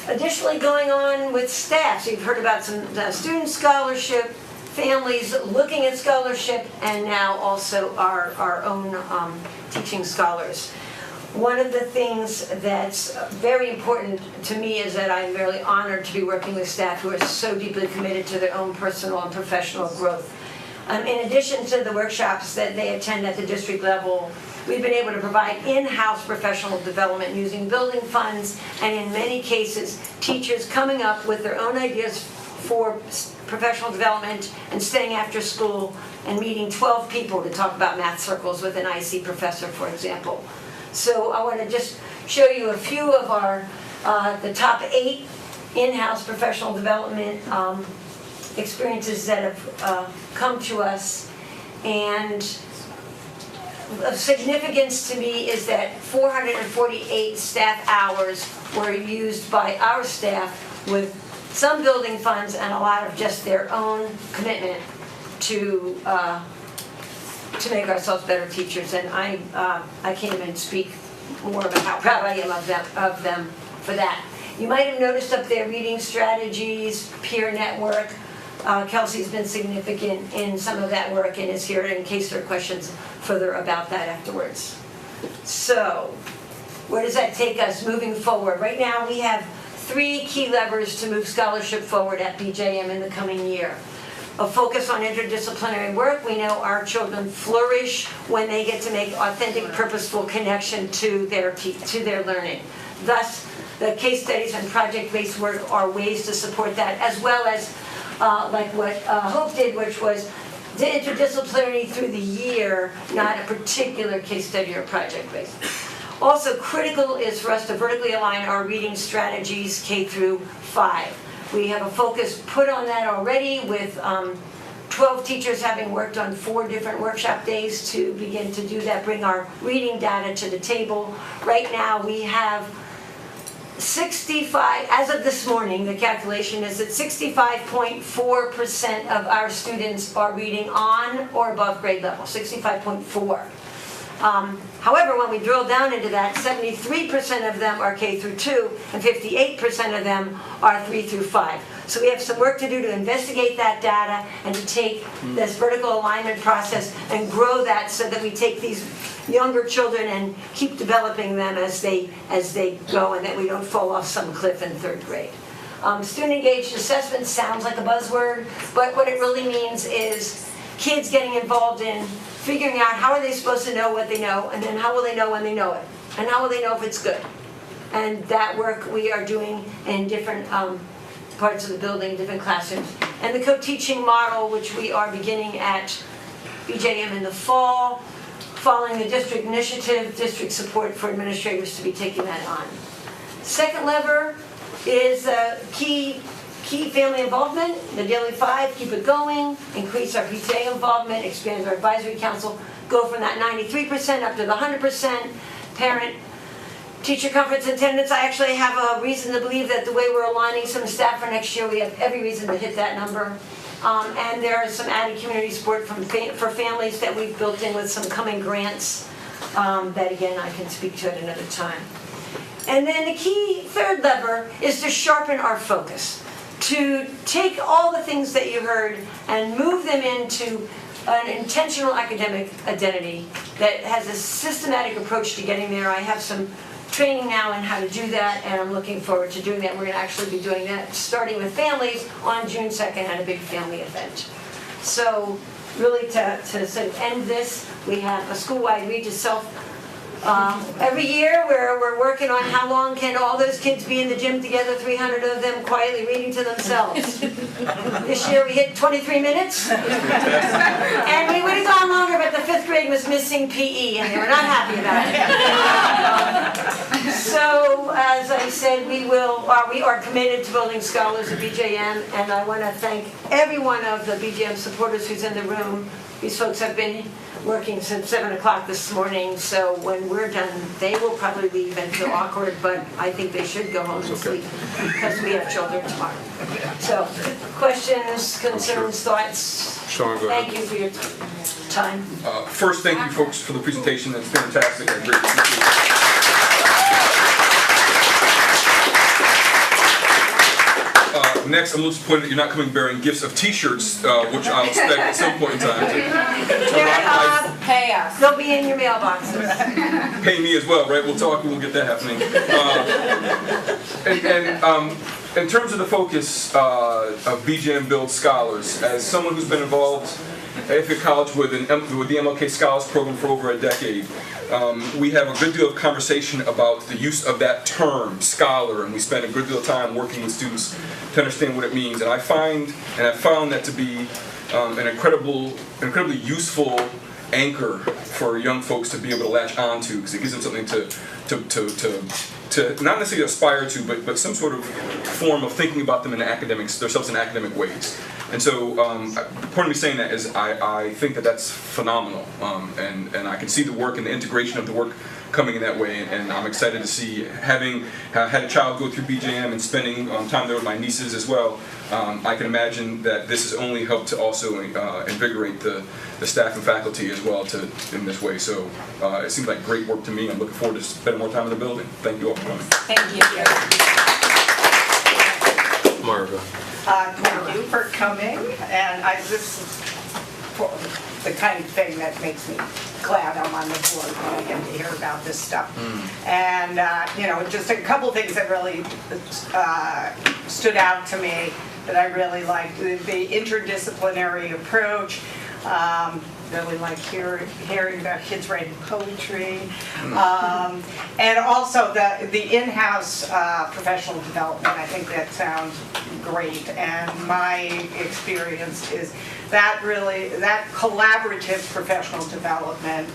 Additionally, going on with staff, so you've heard about some student scholarship, families looking at scholarship, and now also our own teaching scholars. One of the things that's very important to me is that I'm really honored to be working with staff who are so deeply committed to their own personal and professional growth. In addition to the workshops that they attend at the district level, we've been able to provide in-house professional development using building funds, and in many cases, teachers coming up with their own ideas for professional development and staying after school and meeting 12 people to talk about math circles with an IC professor, for example. So I want to just show you a few of our the top 8 in-house professional development experiences that have come to us. And of significance to me is that 448 staff hours were used by our staff with some building funds and a lot of just their own commitment to make ourselves better teachers. And I can't even speak more about how proud I am of them for that. You might have noticed up there reading strategies, peer network. Kelsey's been significant in some of that work and is here in case there are questions further about that afterwards. So, where does that take us moving forward? Right now we have 3 key levers to move scholarship forward at BJM in the coming year. A focus on interdisciplinary work. We know our children flourish when they get to make authentic, purposeful connection to their learning. Thus, the case studies and project-based work are ways to support that, as well as like what Hope did, which was the interdisciplinary through the year, not a particular case study or project-based. Also critical is for us to vertically align our reading strategies K through 5. We have a focus put on that already with 12 teachers having worked on 4 different workshop days to begin to do that, bring our reading data to the table. Right now we have 65, as of this morning, the calculation is that 65.4% of our students are reading on or above grade level, 65.4. However, when we drill down into that, 73% of them are K through 2, and 58% of them are 3 through 5. So we have some work to do to investigate that data and to take this vertical alignment process and grow that so that we take these younger children and keep developing them as they go, and that we don't fall off some cliff in 3rd grade. Student engaged assessment sounds like a buzzword, but what it really means is kids getting involved in figuring out how are they supposed to know what they know, and then how will they know when they know it, and how will they know if it's good. And that work we are doing in different parts of the building, different classrooms. And the co-teaching model, which we are beginning at BJM in the fall, following the district initiative, district support for administrators to be taking that on. Second lever is key family involvement, the Daily 5, keep it going, increase our PTA involvement, expand our advisory council, go from that 93% up to the 100%, parent teacher conference attendance. I actually have a reason to believe that the way we're aligning some staff for next year, we have every reason to hit that number. And there are some added community support for families that we've built in with some coming grants that, again, I can speak to at another time. And then the key third lever is to sharpen our focus, to take all the things that you heard and move them into an intentional academic identity that has a systematic approach to getting there. I have some training now in how to do that, and I'm looking forward to doing that. We're going to actually be doing that starting with families on June 2nd at a big family event. So really to sort of end this, we have a school-wide read to self every year where we're working on how long can all those kids be in the gym together, 300 of them quietly reading to themselves. This year we hit 23 minutes. And we would have gone longer, but the 5th grade was missing PE and they were not happy about it. So, as I said, we are committed to building scholars at BJM, and I want to thank every one of the BJM supporters who's in the room. These folks have been working since 7 o'clock this morning, so when we're done, they will probably leave and feel awkward, but I think they should go home and sleep because we have children tomorrow. So, questions, concerns, thoughts? Sean, go ahead. Thank you for your time. First, thank you folks for the presentation. It's fantastic. I greatly appreciate it. Next, I'm disappointed that you're not coming bearing gifts of T-shirts, which I'll expect at some point in time. Pay us. They'll be in your mailboxes. Pay me as well, right? We'll talk. We'll get that happening. In terms of the focus of BJM Build Scholars, as someone who's been involved at Ithaca College with the MLK Scholars Program for over a decade, we have a good deal of conversation about the use of that term, scholar, and we spend a good deal of time working with students to understand what it means. And I've found that to be an incredibly useful anchor for young folks to be able to latch onto, because it gives them something to not necessarily aspire to, but some sort of form of thinking about them in themselves in academic ways. And so, part of me saying that is I think that that's phenomenal, and I can see the work and the integration of the work coming in that way, and I'm excited to see, having had a child go through BJM and spending time there with my nieces as well, I can imagine that this has only helped to also invigorate the staff and faculty as well in this way. So it seems like great work to me. I'm looking forward to spending more time in the building. Thank you all for coming. Thank you. Marva. Thank you for coming, and this is the kind of thing that makes me glad I'm on the board when I get to hear about this stuff. And just a couple things that really stood out to me that I really liked: the interdisciplinary approach. Really like hearing about kids writing poetry, and also the in-house professional development. I think that sounds great, and my experience is that collaborative professional development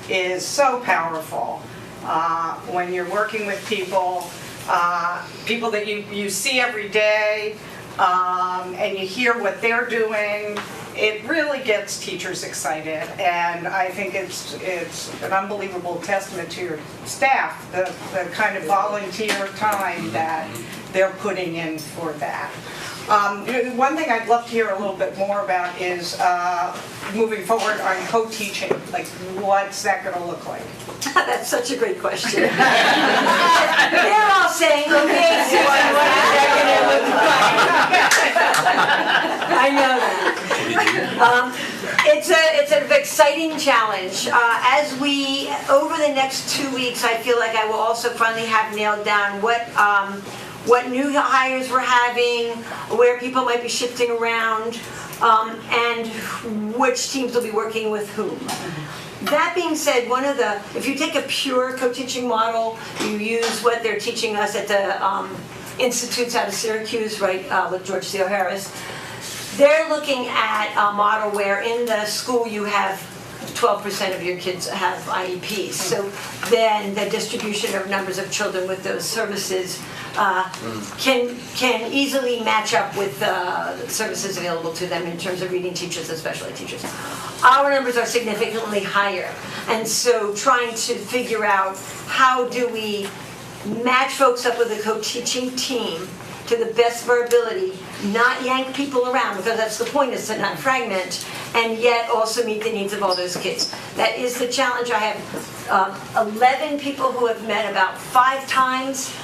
is so powerful when you're working with people that you see every day. and you hear what they're doing, it really gets teachers excited. And I think it's an unbelievable testament to your staff, the kind of volunteer time that they're putting in for that. One thing I'd love to hear a little bit more about is moving forward on co-teaching. Like, what's that going to look like? That's such a great question. They're all saying, okay, Susan, what is that going to look like? I know that. It's an exciting challenge. As we, over the next 2 weeks, I feel like I will also finally have nailed down what new hires we're having, where people might be shifting around, and which teams will be working with whom. That being said, if you take a pure co-teaching model, you use what they're teaching us at the institutes out of Syracuse, right, with George C. O'Hara's. They're looking at a model where in the school you have 12% of your kids have IEPs. So then the distribution of numbers of children with those services can easily match up with the services available to them in terms of reading teachers and special ed teachers. Our numbers are significantly higher, and so trying to figure out how do we match folks up with a co-teaching team to the best of our ability, not yank people around, because that's the point, is to not fragment, and yet also meet the needs of all those kids. That is the challenge. I have 11 people who have met about 5 times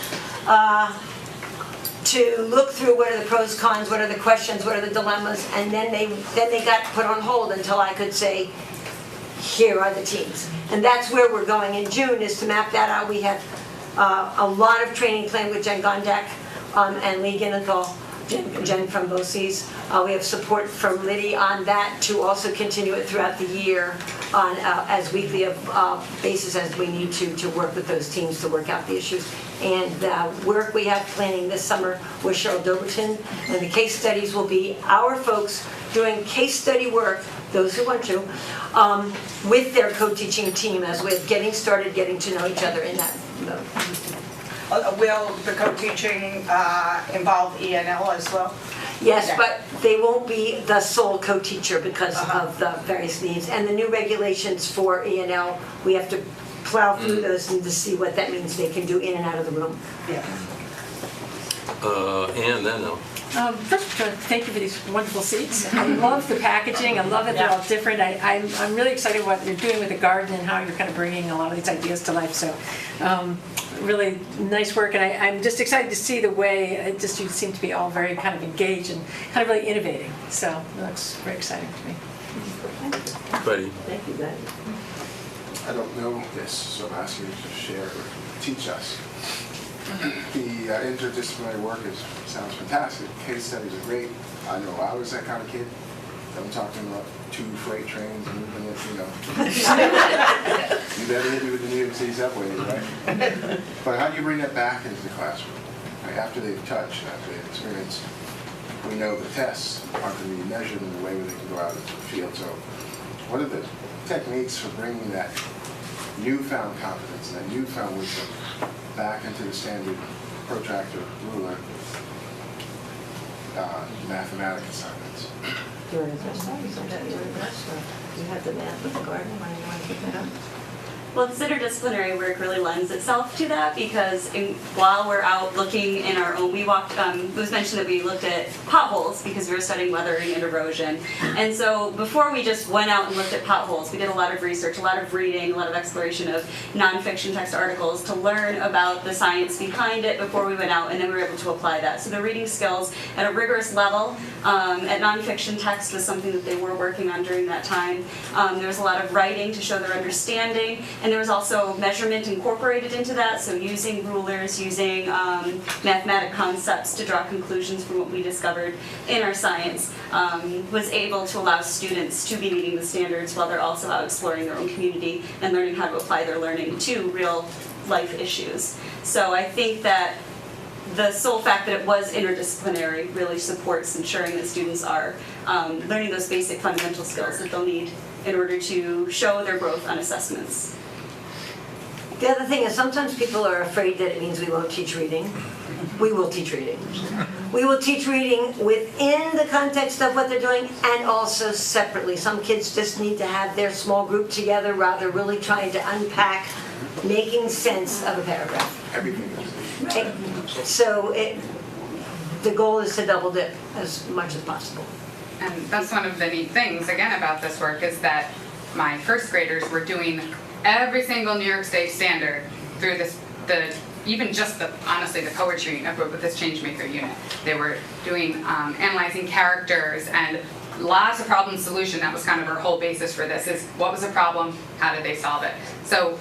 to look through what are the pros, cons, what are the questions, what are the dilemmas, and then they got put on hold until I could say, here are the teams. And that's where we're going in June, is to map that out. We have a lot of training planned with Jen Gondek and Lee Ginenthal, Jen from BOCES. We have support from Liddy on that to also continue it throughout the year on as weekly basis as we need to work with those teams to work out the issues. And the work we have planning this summer with Cheryl Doberton, and the case studies will be our folks doing case study work, those who want to, with their co-teaching team as we're getting started, getting to know each other in that mode. Will the co-teaching involve ENL as well? Yes, but they won't be the sole co-teacher because of the various needs. And the new regulations for ENL, we have to plow through those and to see what that means they can do in and out of the room. Yeah. And then First, thank you for these wonderful seats. I love the packaging. I love that they're all different. I'm really excited what you're doing with the garden and how you're kind of bringing a lot of these ideas to life. So really nice work. And I'm just excited to see the way you seem to be all very kind of engaged and kind of really innovating. So it looks very exciting to me. Buddy. Thank you, Buddy. I don't know this, so I'm asking you to share or teach us. The interdisciplinary work sounds fantastic. Case studies are great. I know I was that kind of kid. I'm talking about 2 freight trains and moving it, you better hit me with the New York City subways, right? But how do you bring that back into the classroom? Right? After they've touched, after they've experienced, we know the tests aren't going to be measured in the way where they can go out into the field. So what are the techniques for bringing that newfound confidence, that newfound wisdom back into the standard protractor ruler mathematics assignments? Do you want to address that? You have the math with the garden. Why do you want to pick that up? Well, this interdisciplinary work really lends itself to that because while we're out looking in our own, we walked, it was mentioned that we looked at potholes because we were studying weathering and erosion. And so before we just went out and looked at potholes, we did a lot of research, a lot of reading, a lot of exploration of nonfiction text articles to learn about the science behind it before we went out, and then we were able to apply that. So the reading skills at a rigorous level at nonfiction text was something that they were working on during that time. There was a lot of writing to show their understanding. And there was also measurement incorporated into that, so using rulers, using mathematic concepts to draw conclusions from what we discovered in our science was able to allow students to be meeting the standards while they're also out exploring their own community and learning how to apply their learning to real life issues. So I think that the sole fact that it was interdisciplinary really supports ensuring that students are learning those basic fundamental skills that they'll need in order to show their growth on assessments. The other thing is sometimes people are afraid that it means we won't teach reading. we will teach reading. We will teach reading within the context of what they're doing and also separately. Some kids just need to have their small group together rather really trying to unpack, making sense of a paragraph. Everything is. So the goal is to double dip as much as possible. And that's one of the neat things, again, about this work is that my first graders were doing every single New York State standard through even just honestly, the poetry of what this Change Maker unit. They were doing, analyzing characters and lots of problem solution. That was kind of our whole basis for this is what was the problem, how did they solve it? So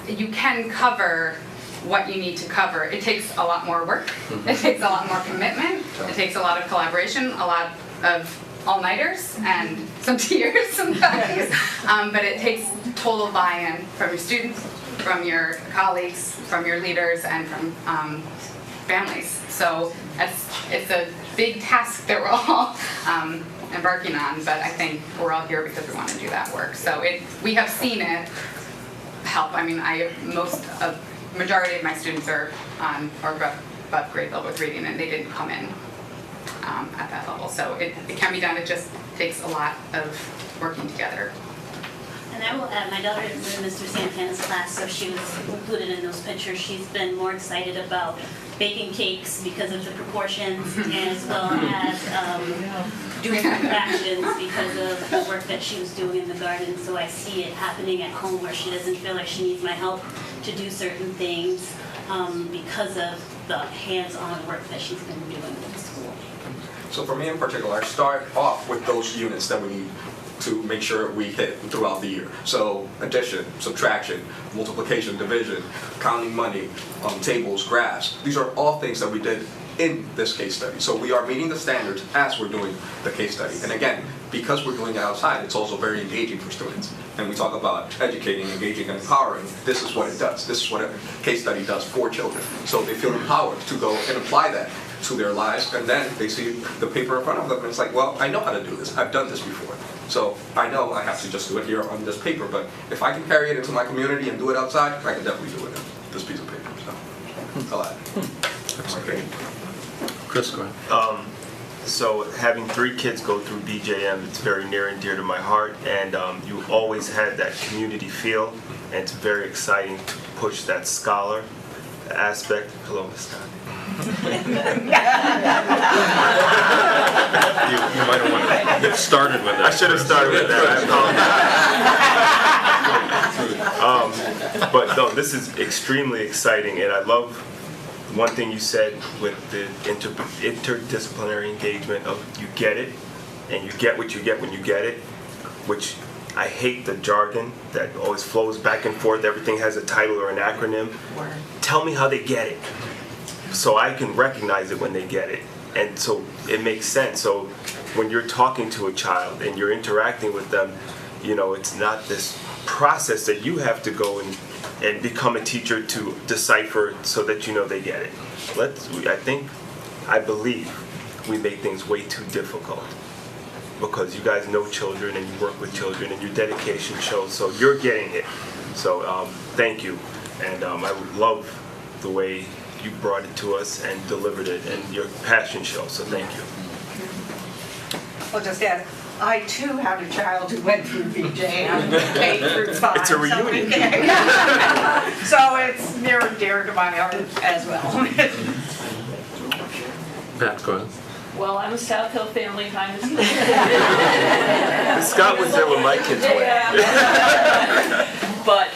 you can cover what you need to cover. It takes a lot more work. It takes a lot more commitment. It takes a lot of collaboration, a lot of all-nighters and some tears sometimes. But it takes total buy-in from your students, from your colleagues, from your leaders, and from families. So it's a big task that we're all embarking on, but I think we're all here because we want to do that work. So we have seen it help. I mean, majority of my students are on or above grade level with reading, and they didn't come in at that level. So it can be done. It just takes a lot of working together. And I will add, my daughter is in Mr. Santana's class, so she was included in those pictures. She's been more excited about baking cakes because of the proportions, as well as doing fractions because of the work that she was doing in the garden. So I see it happening at home where she doesn't feel like she needs my help to do certain things because of the hands-on work that she's been doing in the school. So for me in particular, I start off with those units that we need to make sure we hit throughout the year. So addition, subtraction, multiplication, division, counting money, tables, graphs. These are all things that we did in this case study. So we are meeting the standards as we're doing the case study. And again, because we're doing it outside, it's also very engaging for students. And we talk about educating, engaging, and empowering. This is what it does. This is what a case study does for children. So they feel empowered to go and apply that to their lives, and then they see the paper in front of them, and it's like, well, I know how to do this. I've done this before. So I know I have to just do it here on this paper, but if I can carry it into my community and do it outside, I can definitely do it in this piece of paper. So, a lot. That's great. Chris, go ahead. So having 3 kids go through BJM, it's very near and dear to my heart, and you always had that community feel, and it's very exciting to push that scholar aspect. Hello, Ms. Scott. You might have wanted to get started with that. I should have started with that. I apologize. But no, this is extremely exciting, and I love one thing you said with the interdisciplinary engagement of you get it, and you get what you get when you get it, which I hate the jargon that always flows back and forth. Everything has a title or an acronym. Tell me how they get it, so I can recognize it when they get it. And so it makes sense. So when you're talking to a child and you're interacting with them, you know, it's not this process that you have to go and become a teacher to decipher so that you know they get it. I believe we make things way too difficult because you guys know children and you work with children and your dedication shows, so you're getting it. So thank you. And I would love the way you brought it to us and delivered it, and your passion shows, so thank you. I'll just add, I too had a child who went through BJM K through 5. It's a reunion. So it's near and dear to my heart as well. Pat, go ahead. Well, I'm a South Hill family. Scott was there when my kids went. But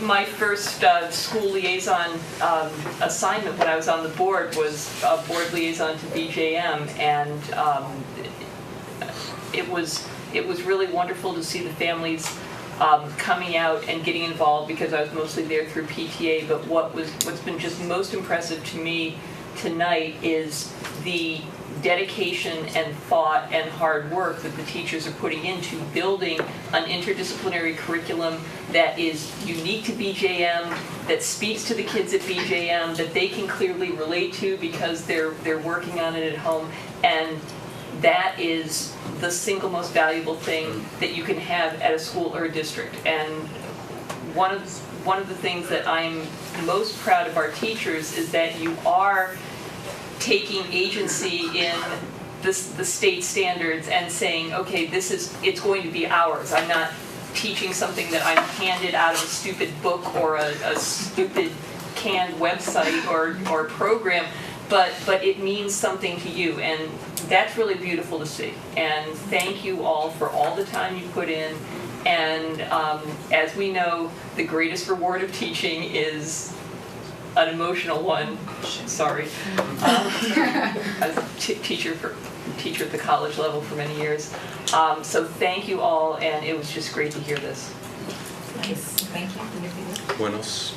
my first school liaison assignment when I was on the board was a board liaison to BJM, and it was really wonderful to see the families coming out and getting involved because I was mostly there through PTA. But what's been just most impressive to me tonight is the dedication and thought and hard work that the teachers are putting into building an interdisciplinary curriculum that is unique to BJM, that speaks to the kids at BJM, that they can clearly relate to because they're working on it at home, and that is the single most valuable thing that you can have at a school or a district. And one one of the things that I'm most proud of our teachers is that you are taking agency in the state standards and saying, okay, it's going to be ours. I'm not teaching something that I'm handed out of a stupid book or a stupid canned website or program, but it means something to you, and that's really beautiful to see. And thank you all for all the time you put in. And as we know, the greatest reward of teaching is an emotional one. Sorry. As a teacher at the college level for many years. So thank you all, and it was just great to hear this. Nice, thank you. Anyone else?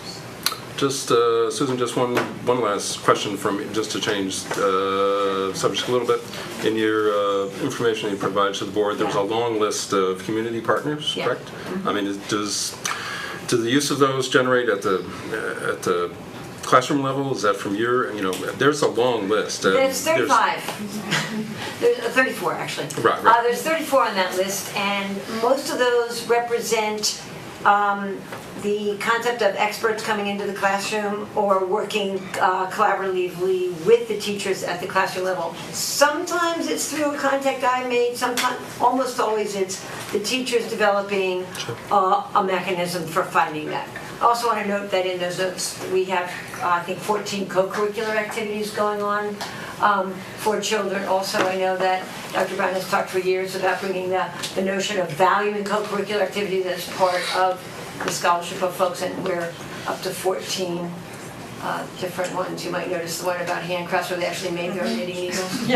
Just, Susan, just one last question from me, just to change the subject a little bit. In your information you provided to the board, there was a long list of community partners, correct? I mean, does the use of those generate at the classroom level? Is that from your, there's a long list. There's 35. There's 34, actually. Right. There's 34 on that list, and most of those represent the concept of experts coming into the classroom or working collaboratively with the teachers at the classroom level. Sometimes it's through a contact I made, sometimes, almost always it's the teachers developing a mechanism for finding that. I also want to note that in those notes we have, I think, 14 co-curricular activities going on for children. Also, I know that Dr. Brown has talked for years about bringing the notion of value in co-curricular activities as part of the scholarship of folks, and we're up to 14 different ones. You might notice the one about handcrafts where they actually made their own knitting needles.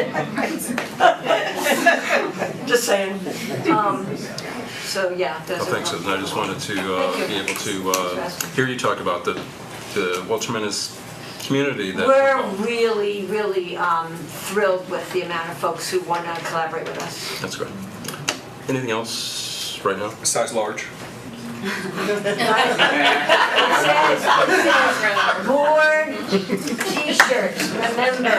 Just saying. So yeah, those are thanks, Susan. I just wanted to be able to hear you talk about the tremendous community that we're really, really thrilled with the amount of folks who want to collaborate with us. That's great. Anything else right now? Size large. It says board t-shirts, remember.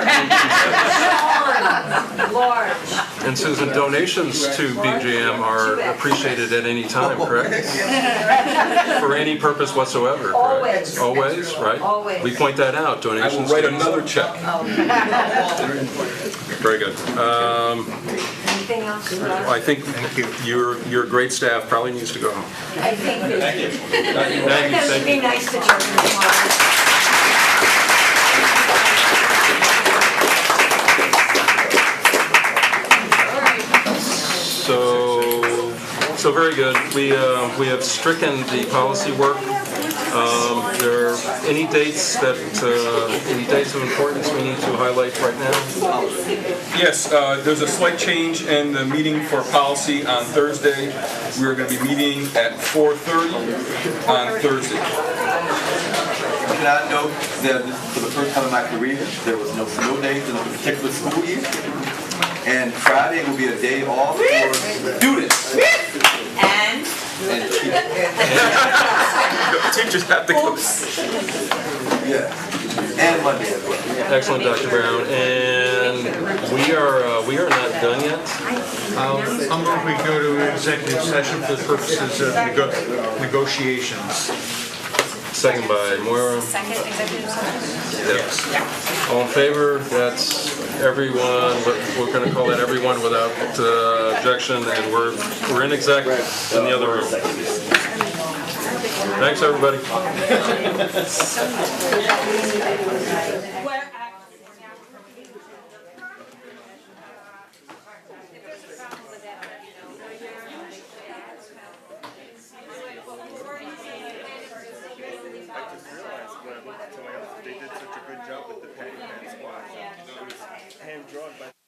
Sean, large. And Susan, donations to BGM are appreciated at any time, correct? For any purpose whatsoever, correct? Always. Always, right? Always. We point that out, I will donations. write another check. Very good. Anything else? I think your great staff probably needs to go home. I think Thank you. Thank you. be nice to children tomorrow. So very good. We have stricken the policy work. There are any dates of importance we need to highlight right now? Yes, there's a slight change in the meeting for policy on Thursday. We're going to be meeting at 4:30 on Thursday. Can I note that for the first time in my career, there was no snow days in a particular school year? And Friday will be a day off for students. And Teachers have to go. Yeah. And Monday as well. Excellent, Dr. Brown. And we are not done yet. I'll move we go to executive session for the purposes of negotiations. Second by Moira. Second executive session? Yes. All in favor? That's everyone. We're going to call that everyone without objection, and we're in exec in the other room. Thanks, everybody. They did such a good job with the pen and squad. It was hand drawn by